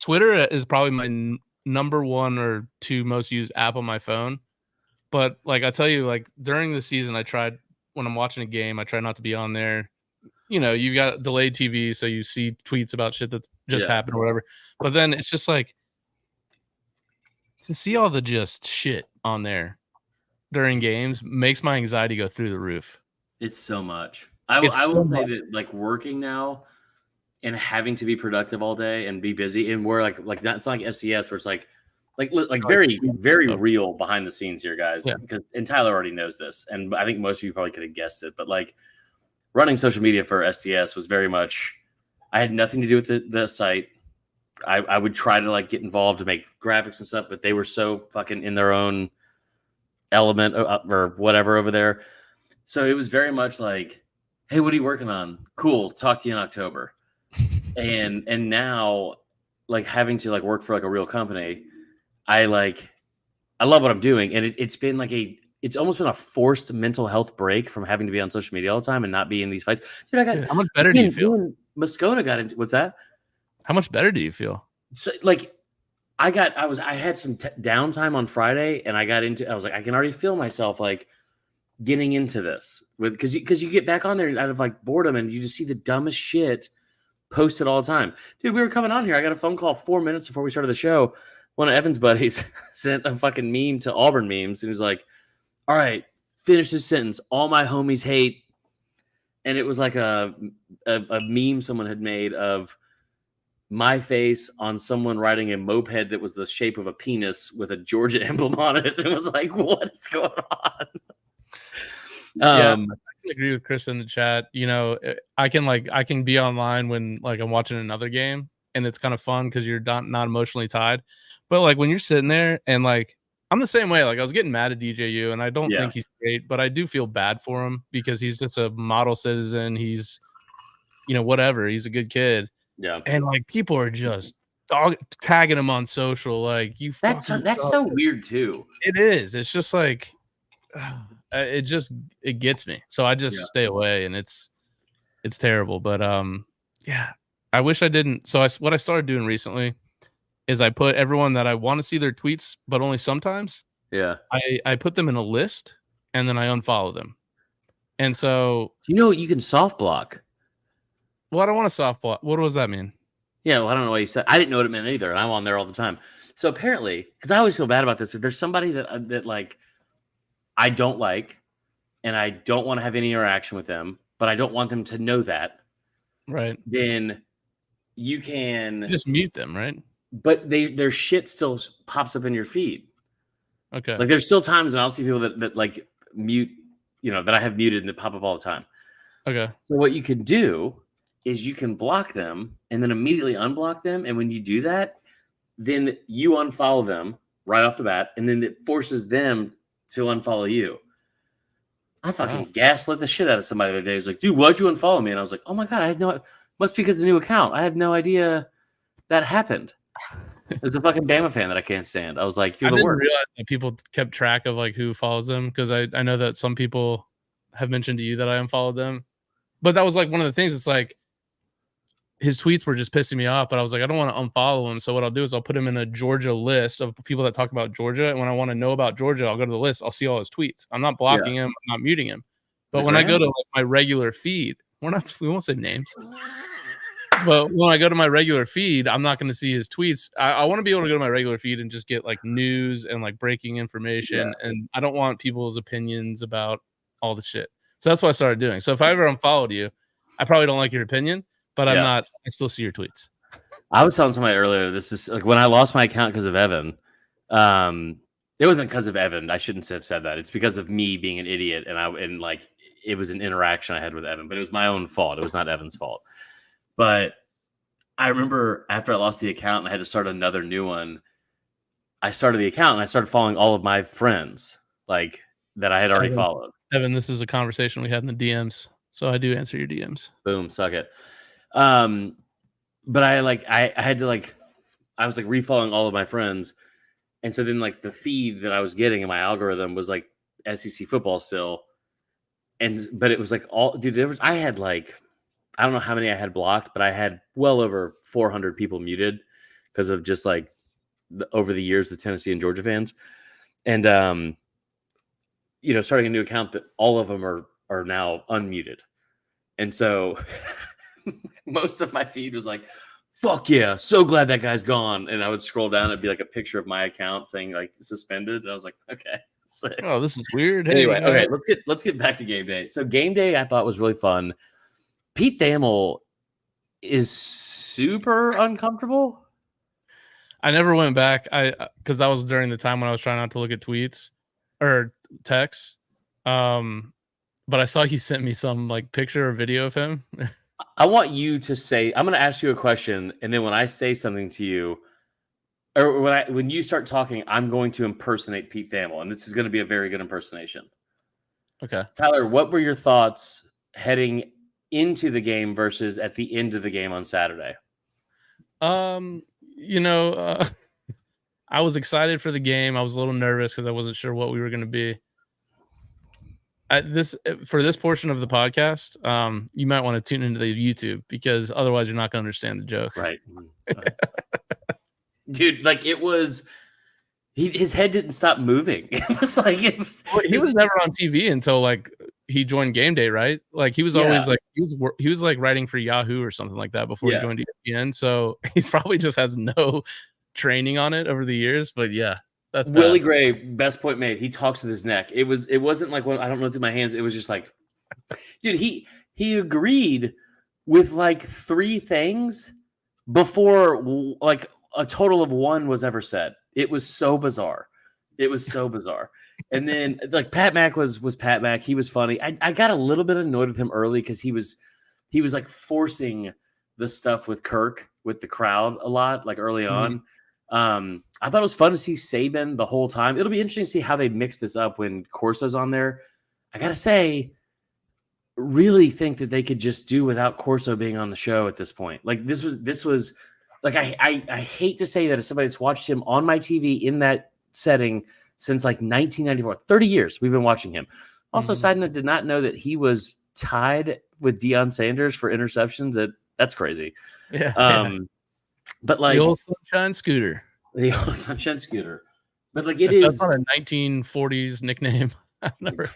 Twitter is probably my number 1 or 2 most used app on my phone. But like I tell you, like during the season, I tried when I'm watching a game, I try not to be on there. You know, you got delayed TV, so you see tweets about shit that's just happened or whatever. But then it's just like to see all the just shit on there during games makes my anxiety go through the roof. It's so much. I will say that like working now and having to be productive all day and be busy and we're like that's not like SCS where it's like very, very real behind the scenes here, guys. Yeah. And Tyler already knows this. And I think most of you probably could have guessed it, but like running social media for STS was very much, I had nothing to do with the site. I would try to like get involved to make graphics and stuff, but they were so fucking in their own element or whatever over there. So it was very much like, hey, what are you working on? Cool. Talk to you in October. and now like having to like work for like a real company, I love what I'm doing. And it's been like it's almost been a forced mental health break from having to be on social media all the time and not be in these fights. Dude, how much better do you feel? Moscona got into what's that? How much better do you feel? So like I had some downtime on Friday and I was like, I can already feel myself like getting into this because you get back on there out of like boredom and you just see the dumbest shit posted all the time. Dude, we were coming on here. I got a phone call 4 minutes before we started the show. One of Evan's buddies sent a fucking meme to Auburn Memes and he was like, all right, finish this sentence. All my homies hate. And it was like a meme someone had made of my face on someone riding a moped that was the shape of a penis with a Georgia emblem on it. And it was like, what is going on? I can agree with Chris in the chat. You know, I can be online when like I'm watching another game and it's kind of fun because you're not emotionally tied. But like when you're sitting there and like I'm the same way. Like I was getting mad at DJU and I don't think he's great, but I do feel bad for him because he's just a model citizen. He's, you know, whatever. He's a good kid. Yeah. And like people are just tagging him on social. Like that's so weird too. It is. It's just like it gets me. So I just stay away and it's terrible. But I wish I didn't. So what I started doing recently is I put everyone that I want to see their tweets, but only sometimes. Yeah. I put them in a list and then I unfollow them. And so you know you can soft block. Well, I don't want to soft block. What does that mean? Yeah, well, I don't know what you said. I didn't know what it meant either, and I'm on there all the time. So apparently, because I always feel bad about this, if there's somebody that like I don't like, and I don't want to have any interaction with them, but I don't want them to know that, right? Then you can just mute them, right? But their shit still pops up in your feed. Okay. Like there's still times when I'll see people that like mute, you know, that I have muted and that pop up all the time. Okay. So what you can do is you can block them and then immediately unblock them. And when you do that, then you unfollow them right off the bat. And then it forces them to unfollow you. I fucking gaslit the shit out of somebody the other day. He's like, dude, why'd you unfollow me? And I was like, oh my God, must be because of the new account. I had no idea that happened. There's a fucking Bama fan that I can't stand. I was like, you're the worst. I didn't realize that people kept track of like who follows them because I know that some people have mentioned to you that I unfollowed them. But that was like one of the things. It's like his tweets were just pissing me off, but I was like, I don't want to unfollow him. So what I'll do is I'll put him in a Georgia list of people that talk about Georgia. And when I want to know about Georgia, I'll go to the list. I'll see all his tweets. I'm not blocking him. I'm not muting him. But when I go to like my regular feed, we won't say names. But when I go to my regular feed, I'm not going to see his tweets. I want to be able to go to my regular feed and just get like news and like breaking information. Yeah. And I don't want people's opinions about all the shit. So that's what I started doing. So if I ever unfollowed you, I probably don't like your opinion, but I'm not. I still see your tweets. I was telling somebody earlier. This is like when I lost my account because of Evan. It wasn't because of Evan. I shouldn't have said that. It's because of me being an idiot, and like it was an interaction I had with Evan, but it was my own fault. It was not Evan's fault. But I remember after I lost the account and I had to start another new one, I started the account and I started following all of my friends like that I had already followed. Evan, this is a conversation we had in the DMs, so I do answer your DMs. Boom, suck it. But I had to like, I was like refollowing all of my friends. And so then like the feed that I was getting in my algorithm was like SEC football still. But it was like I had like, I don't know how many I had blocked, but I had well over 400 people muted because of just like over the years, the Tennessee and Georgia fans. And, starting a new account that all of them are now unmuted. And so most of my feed was like, fuck yeah, so glad that guy's gone. And I would scroll down, it'd be like a picture of my account saying like suspended. And I was like, okay, sick. Oh, this is weird. Anyway, okay, let's get back to game day. So game day I thought was really fun. Pete Thamel is super uncomfortable. I never went back. Because that was during the time when I was trying not to look at tweets or texts. But I saw he sent me some like picture or video of him. I want you to say, I'm going to ask you a question, and then when I say something to you, or when you start talking, I'm going to impersonate Pete Thamel, and this is going to be a very good impersonation. Okay. Tyler, what were your thoughts heading into the game versus at the end of the game on Saturday? I was excited for the game. I was a little nervous because I wasn't sure what we were going to be. For this portion of the podcast, you might want to tune into the YouTube because otherwise you're not going to understand the joke. Right. Dude, like it was, his head didn't stop moving. It was like, he was never on TV until like he joined Game Day, right? Like he was always like, he was like writing for Yahoo or something like that before he joined ESPN. So he's probably just has no training on it over the years, but yeah. That's bad. Willie Gray, best point made. He talks with his neck. It wasn't like when I don't know through my hands. It was just like, dude, he agreed with like 3 things before like a total of 1 was ever said. It was so bizarre. And then like Pat Mack was Pat Mack. He was funny. I got a little bit annoyed with him early because he was like forcing the stuff with Kirk with the crowd a lot, like early on. I thought it was fun to see Saban the whole time. It'll be interesting to see how they mix this up when Corso's on there. I gotta say, really think that they could just do without Corso being on the show at this point. Like this was like I hate to say that as somebody that's watched him on my TV in that setting since like 1994, 30 years we've been watching him. Also, side note, did not know that he was tied with Deion Sanders for interceptions. That's crazy. Yeah. But like the old Sunshine Scooter. But like that's not a 1940s nickname. I've never.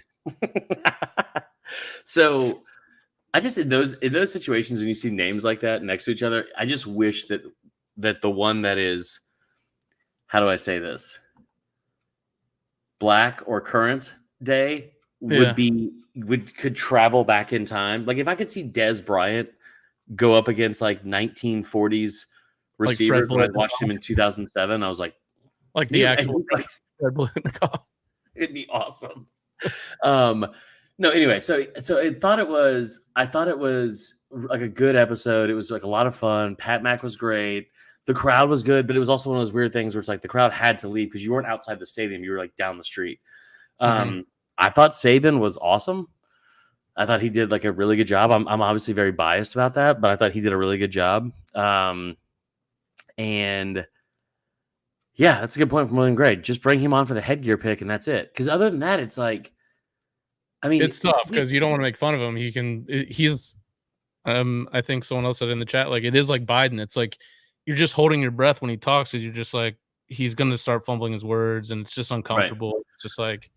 So I just in those situations when you see names like that next to each other, I just wish that the one that is, how do I say this, black or current day could travel back in time. Like if I could see Dez Bryant go up against like 1940s receivers when I watched him in 2007, I was like the actual Fred Biletnikoff. It'd be awesome. No, anyway, so I thought it was like a good episode. It was like a lot of fun. Pat Mack was great. The crowd was good, but it was also one of those weird things where it's like the crowd had to leave because you weren't outside the stadium. You were like down the street. I thought Saban was awesome. I thought he did like a really good job. I'm obviously very biased about that, but I thought he did a really good job. And yeah, that's a good point from William Gray. Just bring him on for the headgear pick, and that's it. Because other than that, it's like, I mean, it's tough because you don't want to make fun of him. He's I think someone else said in the chat, like it is like Biden. It's like you're just holding your breath when he talks because you're just like he's going to start fumbling his words, and it's just uncomfortable. Right. It's just like,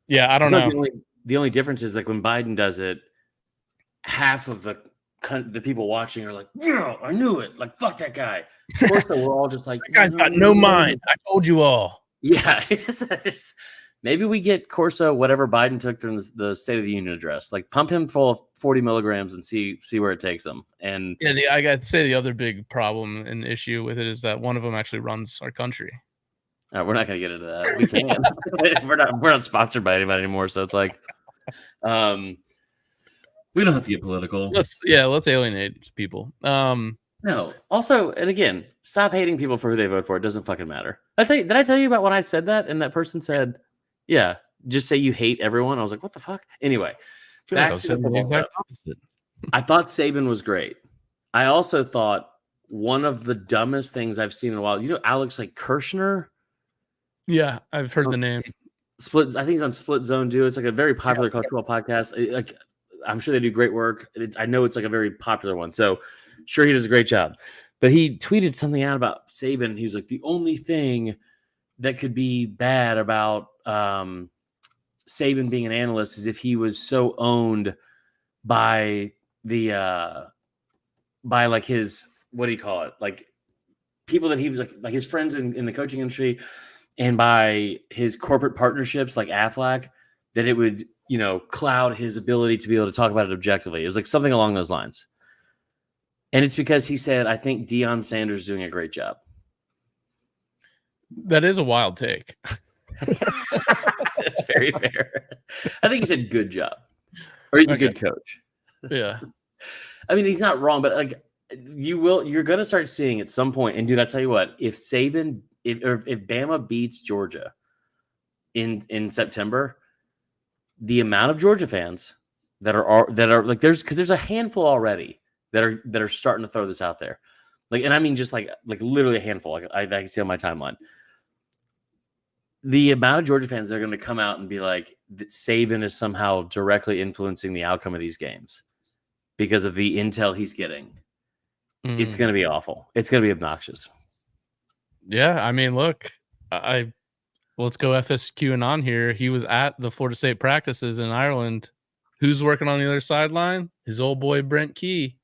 yeah, I don't know. The only difference is like when Biden does it, half of the the people watching are like, yeah, I knew it. Like, fuck that guy. Of course, we're all just like, that guy's got no mind. I told you all. Yeah. Maybe we get Corso whatever Biden took during the State of the Union address. Like, pump him full of 40 milligrams and see where it takes him. And yeah, I got to say the other big problem and issue with it is that one of them actually runs our country. We're not going to get into that. We can't. we're not sponsored by anybody anymore. So it's like, we don't have to get political. Let's alienate people. No. Also, and again, stop hating people for who they vote for. It doesn't fucking matter. Did I tell you about when I said that? And that person said, yeah, just say you hate everyone. I was like, what the fuck? Anyway, back to the exact opposite. I thought Saban was great. I also thought one of the dumbest things I've seen in a while. You know, Alex Kirshner? Yeah, I've heard the name. I think he's on Split Zone Duo. It's like a very popular college football podcast. Like, I'm sure they do great work. I know it's like a very popular one. So sure, he does a great job. But he tweeted something out about Saban. He was like, the only thing that could be bad about Saban being an analyst is if he was so owned by by like his, what do you call it? Like people that he was like his friends in the coaching industry and by his corporate partnerships like Aflac, that it would, you know, cloud his ability to be able to talk about it objectively. It was like something along those lines. And it's because he said, I think Deion Sanders is doing a great job. That is a wild take. It's very fair. I think he said good job. Or he's a good coach. Yeah. I mean, he's not wrong, but like you're going to start seeing at some point. And dude, I tell you what, if Bama beats Georgia in September, the amount of Georgia fans that are like, there's a handful already that are starting to throw this out there. Like, and I mean, just like literally a handful. Like I can see on my timeline. The amount of Georgia fans that are going to come out and be like, that Saban is somehow directly influencing the outcome of these games because of the intel he's getting. It's going to be awful. It's going to be obnoxious. Yeah. I mean, look, let's go FSQ on here. He was at the Florida State practices in Ireland. Who's working on the other sideline? His old boy, Brent Key.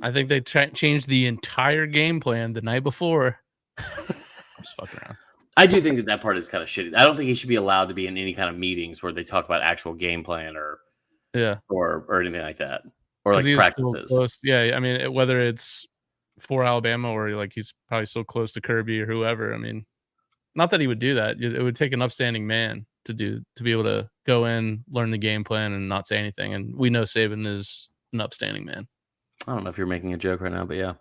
I think they changed the entire game plan the night before. Just fucking around. I do think that part is kind of shitty. I don't think he should be allowed to be in any kind of meetings where they talk about actual game plan or anything like that, or like practices. Yeah, I mean, whether it's for Alabama or like he's probably so close to Kirby or whoever. I mean, not that he would do that. It would take an upstanding man to be able to go in, learn the game plan, and not say anything. And we know Saban is an upstanding man. I don't know if you're making a joke right now, but yeah.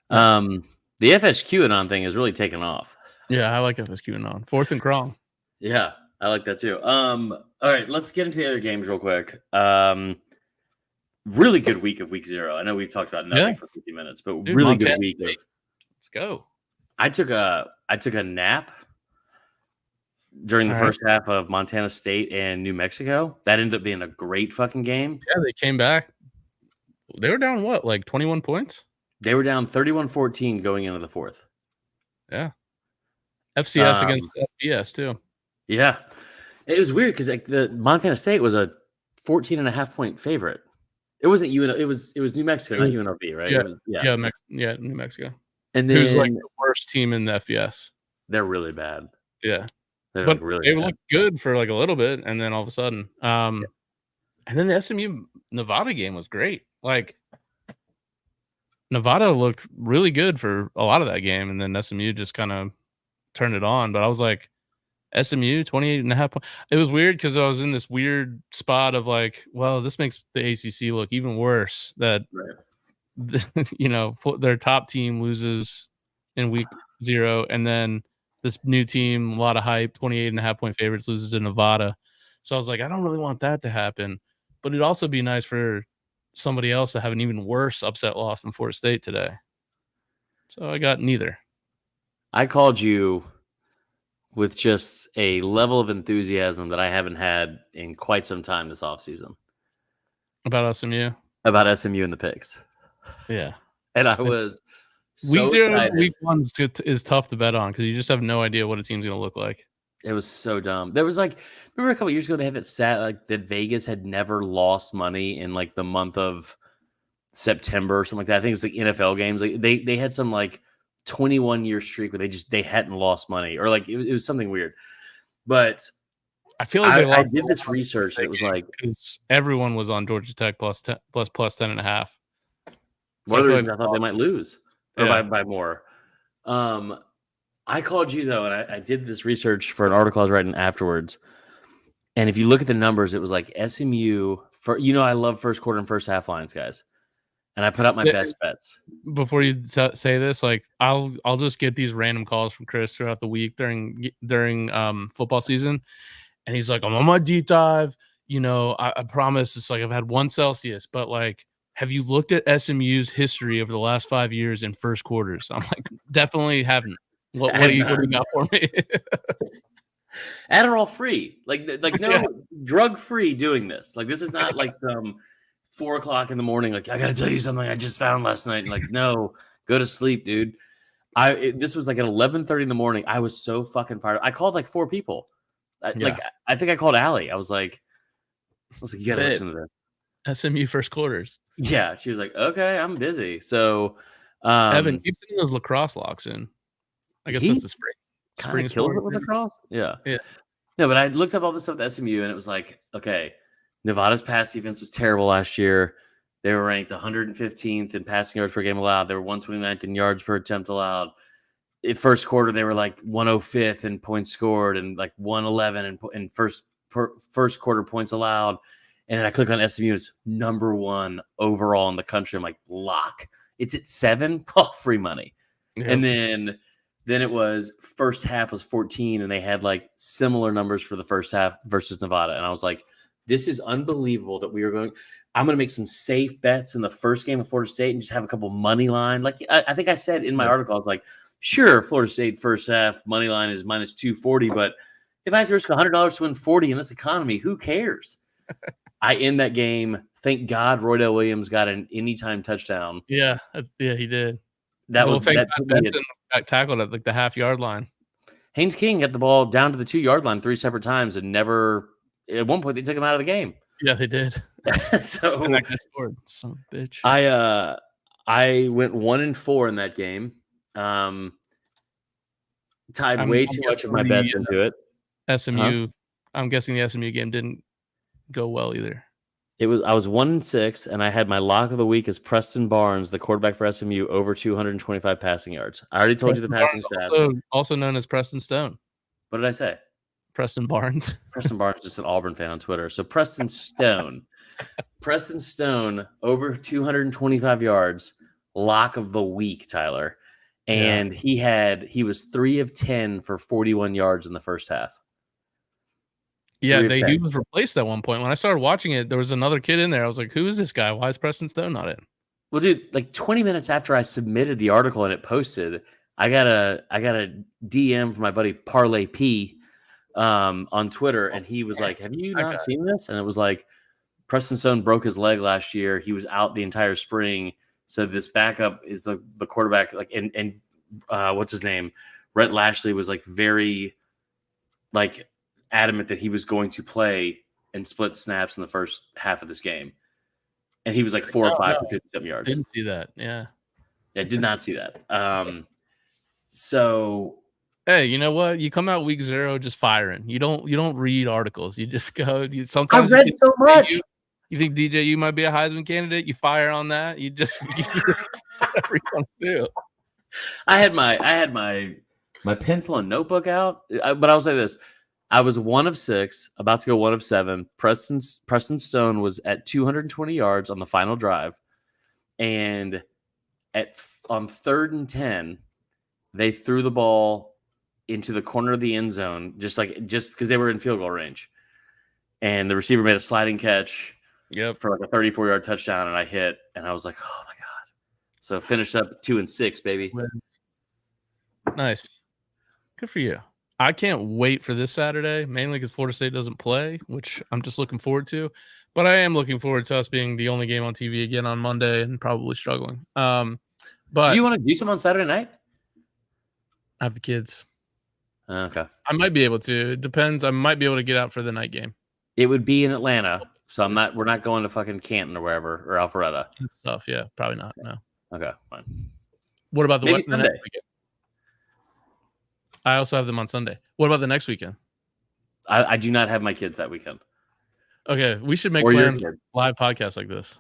The FSQ anon thing is really taken off. Yeah, I like FSQ anon. Fourth and Krong. Yeah, I like that too. All right, let's get into the other games real quick. Really good week of week 0. I know we've talked about nothing for 50 minutes, but really good week. Let's go. I took a nap during the first half of Montana State and New Mexico. That ended up being a great fucking game. Yeah, they came back. They were down what, like 21 points? They were down 31-14 going into the fourth. Yeah. FCS against FBS too. Yeah. It was weird because like the Montana State was a 14.5 point favorite. It wasn't UNLV. It was New Mexico, not UNLV, right? Yeah, New Mexico. And then who's like the worst team in the FBS. They're really bad. Yeah. They're but really they bad. looked good for like a little bit, and then all of a sudden. And then the SMU Nevada game was great. Like Nevada looked really good for a lot of that game, and then SMU just kind of turned it on. But I was like, SMU 28.5 points. It was weird because I was in this weird spot of like, well, this makes the ACC look even worse. That their top team loses in week 0, and then this new team, a lot of hype, 28.5 point favorites, loses to Nevada. So I was like, I don't really want that to happen. But it'd also be nice for somebody else to have an even worse upset loss than Florida State today. So I got neither. I called you with just a level of enthusiasm that I haven't had in quite some time this offseason. About SMU? About SMU and the picks. Yeah. And I was week 0 excited. Week 1 is tough to bet on because you just have no idea what a team's going to look like. It was so dumb. There was like, remember a couple years ago they had it stat like that Vegas had never lost money in like the month of September or something like that. I think it was like NFL games. Like they had some like 21-year streak where they hadn't lost money, or like it was something weird. But I feel like I did this research and it was like because everyone was on Georgia Tech plus 10.5. One of the reasons I thought they might lose or by more. I called you though, and I did this research for an article I was writing afterwards. And if you look at the numbers, it was like SMU for I love first quarter and first half lines, guys. And I put up my best bets. Before you say this, like I'll just get these random calls from Chris throughout the week during football season, and he's like, "I'm on my deep dive. I promise it's like I've had 1 Celsius, but like, have you looked at SMU's history over the last 5 years in first quarters?" I'm like, definitely haven't. What do you got for me? Adderall free, like no drug free doing this. Like this is not like 4 o'clock in the morning. Like I got to tell you something I just found last night. And like no, go to sleep, dude. This was like at 11:30 in the morning. I was so fucking fired. I called like 4 people. I think I called Allie. I was like, you gotta listen to this. SMU first quarters. Yeah, she was like, okay, I'm busy. So, Evan, keep seeing those lacrosse locks in. I guess that's the spring. Spring killed it with lacrosse. Yeah. No, but I looked up all this stuff at SMU, and it was like, okay, Nevada's pass defense was terrible last year. They were ranked 115th in passing yards per game allowed. They were 129th in yards per attempt allowed. In first quarter, they were like 105th in points scored and like 111 in first quarter points allowed. And then I click on SMU. It's number 1 overall in the country. I'm like, lock. It's at 7. Oh, free money. Yep. And then it was first half was 14, and they had like similar numbers for the first half versus Nevada. And I was like, this is unbelievable that I'm going to make some safe bets in the first game of Florida State and just have a couple money line. Like I think I said in my article, I was like, sure, Florida State first half money line is minus 240, but if I have to risk $100 to win 40 in this economy, who cares? I end that game. Thank God Roydell Williams got an anytime touchdown. Yeah, he did. That was Benson got tackled at like the half-yard line. Haynes King got the ball down to the 2-yard line 3 separate times and never. At one point, they took him out of the game. Yeah, they did. So and that guy scored. Son of a bitch. I went 1-4 in that game. Tied way too much of my bets into it. SMU. I'm guessing the SMU game didn't go well either. I was 1-6, and I had my lock of the week as Preston Barnes, the quarterback for SMU, over 225 passing yards. I already told you the passing stats. Also known as Preston Stone. What did I say? Preston Barnes. Preston Barnes is just an Auburn fan on Twitter. So Preston Stone. Preston Stone, over 225 yards, lock of the week, Tyler. And he was 3 of 10 for 41 yards in the first half. Yeah, he was replaced at one point. When I started watching it, there was another kid in there. I was like, who is this guy? Why is Preston Stone not in? Well, dude, like 20 minutes after I submitted the article and it posted, I got a DM from my buddy Parlay P on Twitter, and he was like, have you not seen this? And it was like, Preston Stone broke his leg last year. He was out the entire spring. So this backup is the quarterback, like, and what's his name? Rhett Lashley was like very like adamant that he was going to play and split snaps in the first half of this game. And he was like 4 or 5 for 57 yards. Didn't see that. Yeah. I did not see that. So hey, you know what? You come out week 0 just firing. You don't read articles. You just go. Sometimes I read so much. You think DJU might be a Heisman candidate? You fire on that. You just whatever you want to do. I had my pencil and notebook out, but I'll say this: I was 1 of 6, about to go 1 of 7. Preston Stone was at 220 yards on the final drive, and on 3rd and 10, they threw the ball into the corner of the end zone, just because they were in field goal range, and the receiver made a sliding catch. Yep, for like a 34-yard touchdown, and I hit, and I was like, "Oh my god!" So finished up 2 and 6, baby. Nice, good for you. I can't wait for this Saturday, mainly because Florida State doesn't play, which I'm just looking forward to. But I am looking forward to us being the only game on TV again on Monday and probably struggling. But do you want to do something on Saturday night? I have the kids. Okay, I might be able to. It depends. I might be able to get out for the night game. It would be in Atlanta. So we're not going to fucking Canton or wherever or Alpharetta. It's tough. Yeah, probably not. No. Okay, fine. What about the Maybe next Sunday? weekend? I also have them on Sunday. What about the next weekend? I do not have my kids that weekend. Okay, we should make plans for live podcasts like this.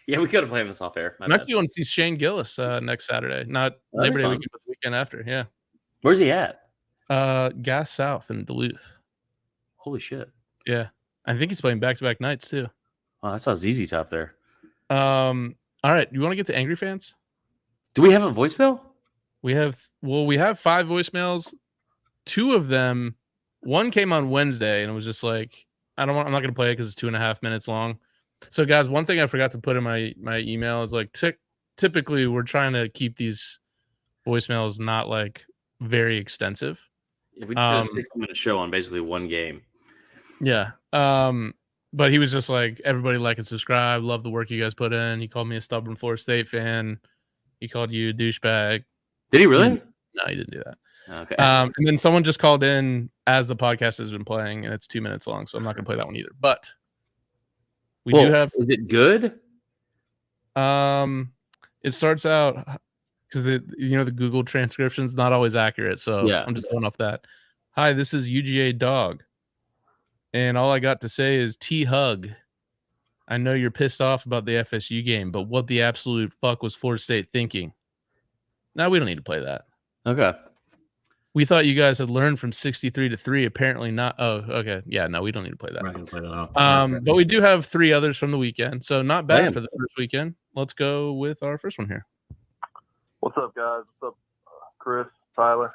Yeah, we could have planned this off air. I actually want to see Shane Gillis next Saturday, not Labor Day weekend, but the weekend after. Yeah. Where's he at? Gas South in Duluth. Holy shit. Yeah. I think he's playing back-to-back nights too. Oh, I saw ZZ Top there. All right. You want to get to Angry Fans? Do we have a voicemail? We have 5 voicemails. 2 of them, one came on Wednesday and it was just like, I'm not going to play it because it's 2.5 minutes long. So guys, one thing I forgot to put in my email is like typically we're trying to keep these voicemails not like very extensive. If we just did a 60-minute show on basically one game. Yeah. But he was just like, everybody like and subscribe. Love the work you guys put in. He called me a stubborn Florida State fan. He called you a douchebag. Did he really? No, he didn't do that. Okay. And then someone just called in as the podcast has been playing, and it's 2 minutes long, so I'm not going to play that one either. But we do have. Is it good? It starts out because the Google transcription's not always accurate, so yeah. I'm just going off that. Hi, this is UGA Dog, and all I got to say is T-Hug. I know you're pissed off about the FSU game, but what the absolute fuck was Florida State thinking? No, we don't need to play that. Okay. We thought you guys had learned from 63-3. Apparently not. Oh, okay. Yeah, no, we don't need to play that. We're not going to play that. But we do have 3 others from the weekend, so not bad for the first weekend. Let's go with our first one here. What's up, guys? What's up, Chris, Tyler?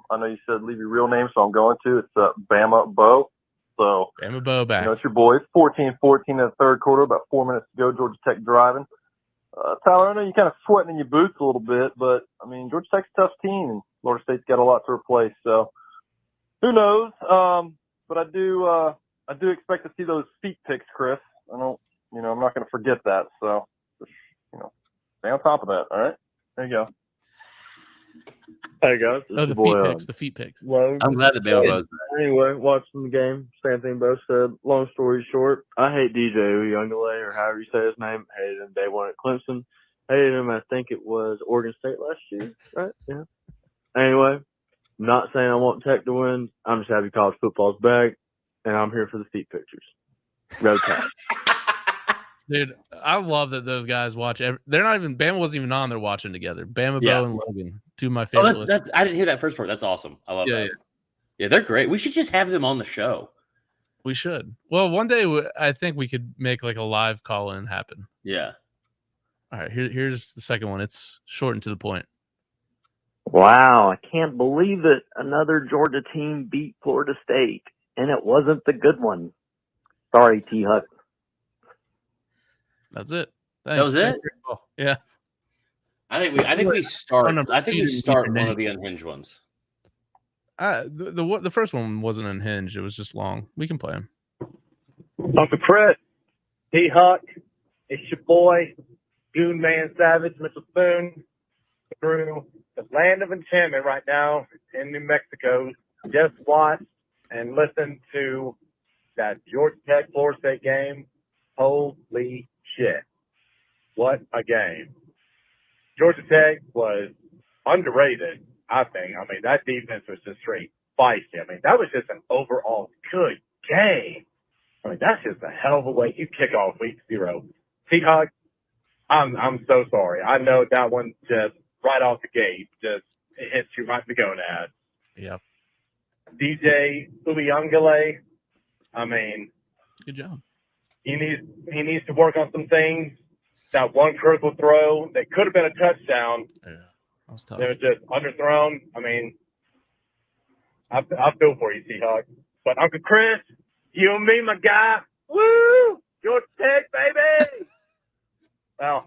I know you said leave your real name, so I'm going to. It's Bama Bo. So Bama Bo back. It's your boys. 14-14 in the third quarter. About 4 minutes to go. Georgia Tech driving. Tyler, I know you're kind of sweating in your boots a little bit, but I mean Georgia Tech's a tough team, and Florida State's got a lot to replace. So who knows? But I do expect to see those feet picks, Chris. I'm not going to forget that. So just, stay on top of that. All right. There you go. Hey guys, the feet picks. I'm glad that Bama was there. Anyway, watching the game, same thing both said. Long story short, I hate DJ Uyunglele, or however you say his name. Hated him day one at Clemson. Hated him, I think it was Oregon State last year, right? Yeah. Anyway, I'm not saying I want Tech to win. I'm just happy college football's back, and I'm here for the feet pictures. Go Tech. Dude, I love that those guys watch. They're not even. Bama wasn't even on. They're watching together. Bama, Bo, and Logan, 2 of my favorite. I didn't hear that first part. That's awesome. I love that. Yeah, they're great. We should just have them on the show. We should. Well, one day I think we could make like a live call-in happen. Yeah. All right. Here's the second one. It's short and to the point. Wow, I can't believe that another Georgia team beat Florida State, and it wasn't the good one. Sorry, T-Hut. That's it. Thanks. That was it? Yeah. I think we start one of the unhinged ones. The first one wasn't unhinged. It was just long. We can play him. Uncle Chris, T-Huck, it's your boy, Goon Man Savage, Mitchell Spoon, through the land of enchantment right now in New Mexico. Just watch and listen to that Georgia Tech Florida State game. Holy shit. What a game. Georgia Tech was underrated, I think. I mean, that defense was just straight feisty. I mean, that was just an overall good game. I mean, that's just a hell of a way you kick off week 0. T-Hawk, I'm so sorry. I know that one just right off the gate just it hits you right in the gonads. Yep. DJ Uyunglele, I mean, good job. He needs to work on some things. That one critical throw that could have been a touchdown. Yeah, that was tough. It was just underthrown. I mean, I feel for you, Seahawks. But Uncle Chris, you and me, my guy. Woo! Georgia Tech, baby! Well,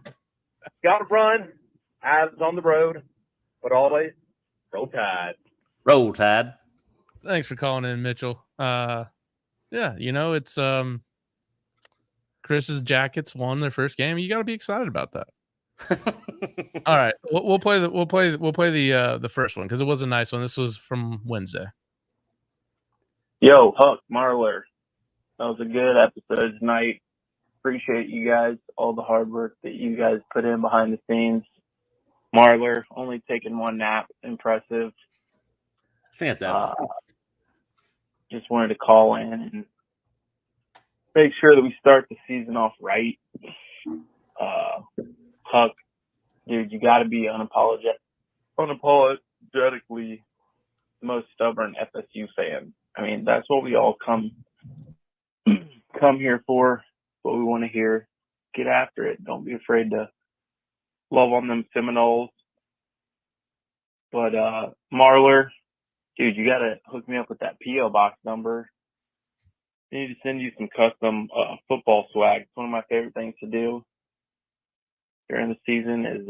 got to run. Eyes on the road. But always, roll tide. Roll tide. Thanks for calling in, Mitchell. Yeah, it's Chris's Jackets won their first game. You got to be excited about that. All right, we'll play the first one because it was a nice one. This was from Wednesday. Yo, Huck Marler. That was a good episode tonight. Appreciate you guys, all the hard work that you guys put in behind the scenes. Marler only taking one nap, impressive. I think that's Evan. Just wanted to call in and make sure that we start the season off right. Huck, dude, you got to be unapologetically the most stubborn FSU fan. I mean, that's what we all come here for. What we want to hear. Get after it. Don't be afraid to love on them Seminoles. But Marler, dude, you got to hook me up with that P.O. box number. I need to send you some custom football swag. It's one of my favorite things to do during the season is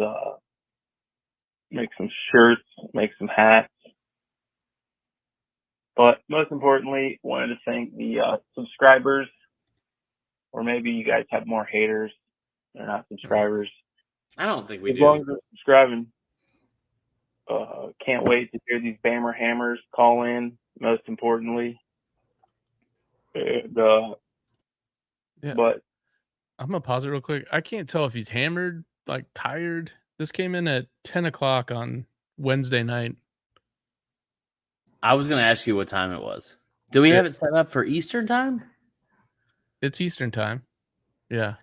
make some shirts, make some hats. But most importantly, wanted to thank the subscribers, or maybe you guys have more haters. They're not subscribers. I don't think we As do. long as they're subscribing. Can't wait to hear these Bammer Hammers call in, most importantly. And, Yeah. But I'm gonna pause it real quick. I can't tell if he's hammered, like tired. This came in at 10 o'clock on Wednesday night. I was going to ask you what time it was. Do we Yeah. have it set up for Eastern time? It's Eastern time. Yeah.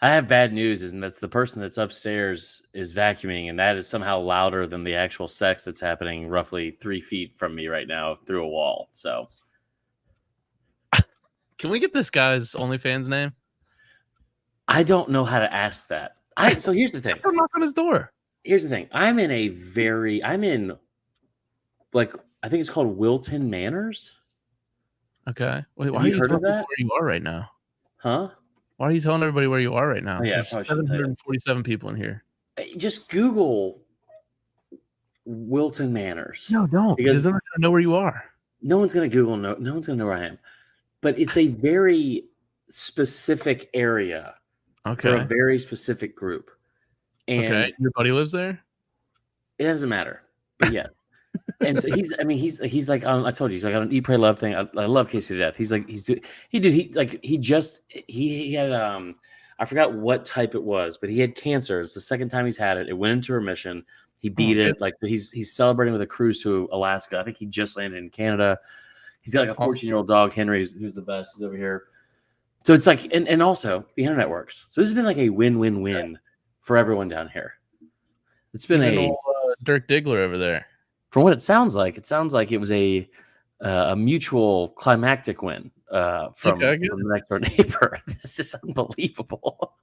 I have bad news, and that's the person that's upstairs is vacuuming, and that is somehow louder than the actual sex that's happening roughly 3 feet from me right now through a wall. So Can we get this guy's OnlyFans name? I don't know how to ask that. So here's the thing. Knock on his door. Here's the thing. I'm in like, I think it's called Wilton Manors. Okay. Wait, why Have are you you heard of telling people that? where you are right now? Huh? Why are you telling everybody where you are right now? Oh, yeah, I There's probably shouldn't tell you. 747 people in here. Just Google Wilton Manors. No, don't. Because Because they're not going to know where you are. no one's going to Google. No one's going to know where I am. But it's a very specific area Okay. for a very specific group. And Okay. Your buddy lives there? it doesn't matter. But yeah. And so he's like, I told you, he's like on an Eat, Pray, Love thing. I love Casey to death. He had, I forgot what type it was, but he had cancer. It's the second time he's had it. It went into remission. He beat it. Like he's celebrating with a cruise to Alaska. I think he just landed in Canada. He's got like a 14-year-old dog, Henry, who's the best. He's over here. So it's like, and also the internet works. So this has been like a win-win-win for everyone down here. It's been Even a old, Dirk Diggler over there. from what it sounds like it was a mutual climactic win from the next door neighbor. This is unbelievable.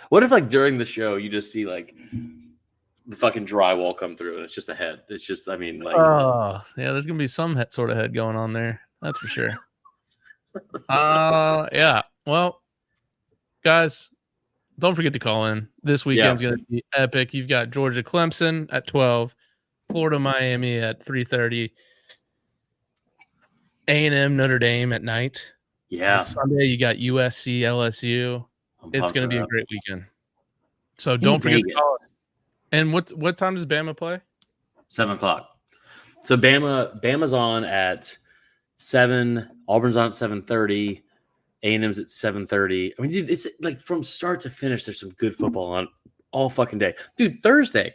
What if, like, during the show you just see like the fucking drywall come through and it's just a head? It's just, I mean, like, Oh, yeah, there's gonna be some sort of head going on there. That's for sure. Yeah. Well, guys, don't forget to call in. This weekend's going to be epic. You've got Georgia Clemson at 12, Florida Miami at 3:30, A&M Notre Dame at night. yeah. And Sunday you got USC LSU. I'm It's pumped going to for be a that. great weekend. So don't forget to Vegas. call us. And what time does Bama play? 7:00. So Bama's on at 7. Auburn's on at 7:30. A&M's at 7:30. I mean, dude, it's like from start to finish, there's some good football on all fucking day. Dude, Thursday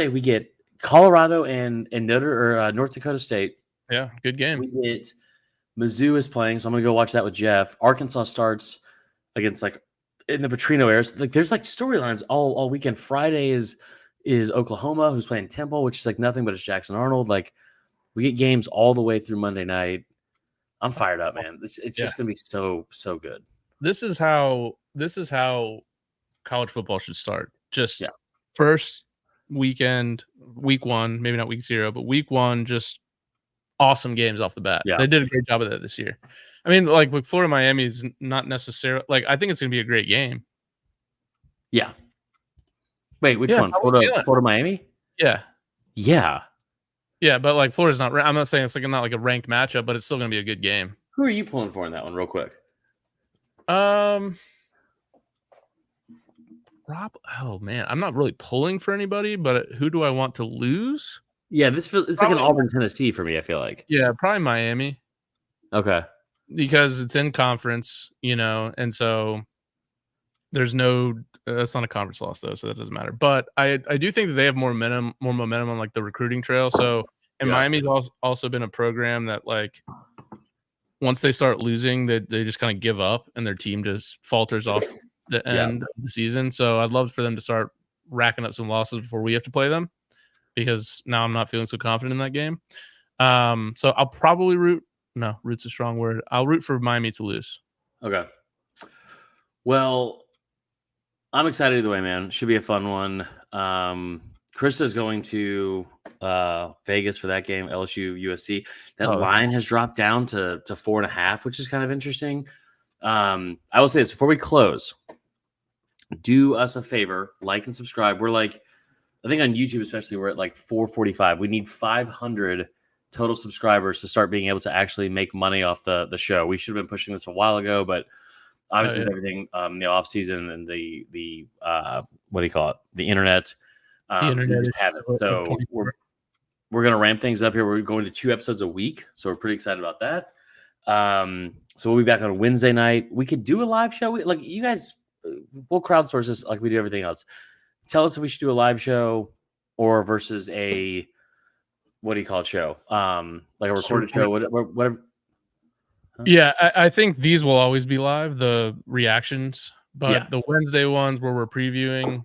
we get Colorado and North Dakota State. Yeah, good game. We get Mizzou is playing, so I'm gonna go watch that with Jeff. Arkansas starts against, like, in the Petrino era. Like, there's like storylines all weekend. Friday is Oklahoma, who's playing Temple, which is like nothing but it's Jackson Arnold. Like, we get games all the way through Monday night. I'm fired up, man. It's just gonna be so good. This is how college football should start. Just first weekend, week 1, maybe not week 0, but week 1, just awesome games off the bat. Yeah. They did a great job of that this year. I mean, like Florida Miami is not necessarily like, I think it's going to be a great game. Yeah. Wait, which Yeah, one? how we feeling? Florida Miami? Yeah. Yeah. Yeah, but like Florida's not. I'm not saying it's like not like a ranked matchup, but it's still going to be a good game. Who are you pulling for in that one, real quick? Rob. Oh man, I'm not really pulling for anybody, but who do I want to lose? Yeah, it's like an Auburn, Tennessee for me, I feel like. Yeah, probably Miami. Okay. Because it's in conference, and so there's no. That's not a conference loss though, so that doesn't matter. But I do think that they have more momentum on like the recruiting trail. So and Miami's also been a program that like once they start losing, they just kind of give up and their team just falters off the end of the season. So I'd love for them to start racking up some losses before we have to play them, because now I'm not feeling so confident in that game. So I'll probably root's a strong word. I'll root for Miami to lose. Okay. Well, I'm excited either way, man. Should be a fun one. Chris is going to Vegas for that game, LSU USC. That line has dropped down to 4.5, which is kind of interesting. I will say this before we close. Do us a favor, like and subscribe. We're like, I think on YouTube especially, we're at like 445. We need 500 total subscribers to start being able to actually make money off the show. We should have been pushing this a while ago, but obviously everything the off season and the what do you call it, the internet, so we're gonna ramp things up here. We're going to 2 episodes a week, so we're pretty excited about that. So we'll be back on Wednesday night. We could do a live show. Like you guys, we'll crowdsource this like we do everything else. Tell us if we should do a live show or versus a, what do you call it, show, like a recorded show, whatever. Yeah, I think these will always be live, the reactions, but the Wednesday ones where we're previewing,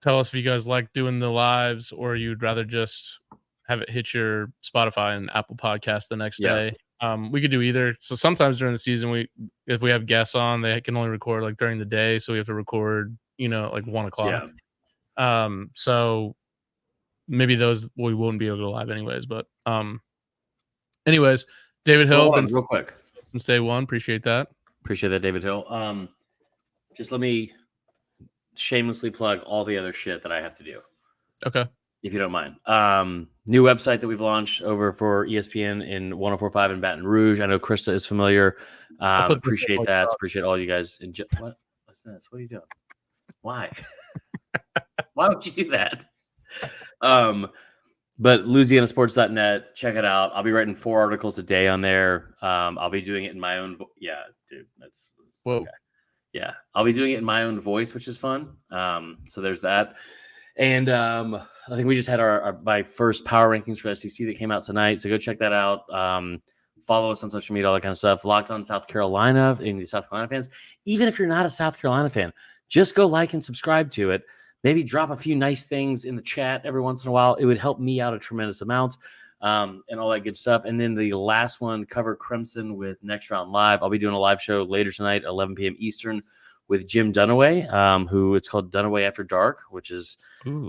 tell us if you guys like doing the lives or you'd rather just have it hit your Spotify and Apple Podcast the next day. We could do either. So sometimes during the season, if we have guests on, they can only record like during the day, so we have to record, like 1 o'clock. So maybe those we wouldn't be able to go live anyways. But anyways, David Hill, been real quick since day one. Appreciate that. Appreciate that, David Hill. Just let me shamelessly plug all the other shit that I have to do. Okay. If you don't mind. New website that we've launched over for ESPN in 104.5 in Baton Rouge. I know Krista is familiar. Appreciate that. Appreciate all you guys. What's this? What are you doing? Why? Why would you do that? But LouisianaSports.net, check it out. I'll be writing 4 articles a day on there. I'll be doing it in my own that's whoa. Okay. Yeah, I'll be doing it in my own voice, which is fun. So there's that. And I think we just had my first power rankings for SEC that came out tonight. So go check that out. Follow us on social media, all that kind of stuff. Locked on South Carolina, any South Carolina fans. Even if you're not a South Carolina fan, just go like and subscribe to it. Maybe drop a few nice things in the chat every once in a while. It would help me out a tremendous amount, and all that good stuff. And then the last one, Cover Crimson with Next Round Live. I'll be doing a live show later tonight, 11 p.m. Eastern, with Jim Dunaway, who it's called Dunaway After Dark, which is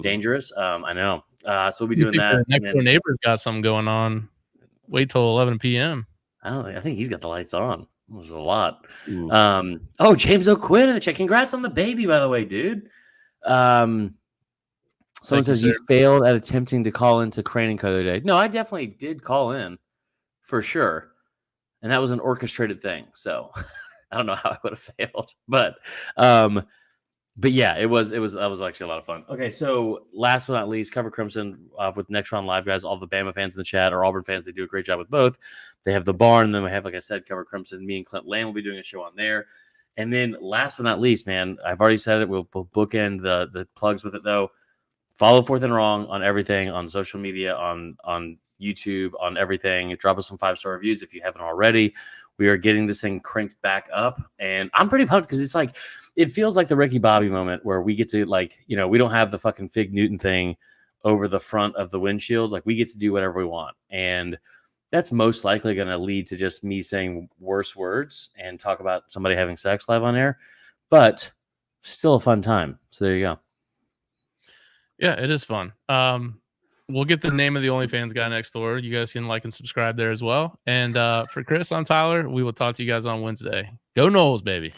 dangerous. I know. So we'll be doing that. Next door neighbor's got something going on. Wait till 11 p.m. I think he's got the lights on. It was a lot. James O'Quinn in the chat. Congrats on the baby, by the way, dude. Someone says you failed at attempting to call into Crane & Co. the other day. No, I definitely did call in for sure. And that was an orchestrated thing. So I don't know how I would have failed, but yeah, that was actually a lot of fun. Okay. So last but not least, Cover Crimson with Next Round Live guys, all the Bama fans in the chat or Auburn fans. They do a great job with both. They have the barn. And then we have, like I said, Cover Crimson. Me and Clint Lane will be doing a show on there. And then last but not least, man, I've already said it. We'll bookend the plugs with it, though. Follow Fourth and Wrong on everything, on social media, on YouTube, on everything. Drop us some 5-star reviews if you haven't already. We are getting this thing cranked back up. And I'm pretty pumped because it feels like the Ricky Bobby moment where we get to, we don't have the fucking Fig Newton thing over the front of the windshield. Like, we get to do whatever we want. And that's most likely going to lead to just me saying worse words and talk about somebody having sex live on air, but still a fun time. So there you go. Yeah, it is fun. We'll get the name of the OnlyFans guy next door. You guys can like and subscribe there as well. And for Chris, I'm Tyler. We will talk to you guys on Wednesday. Go Noles, baby.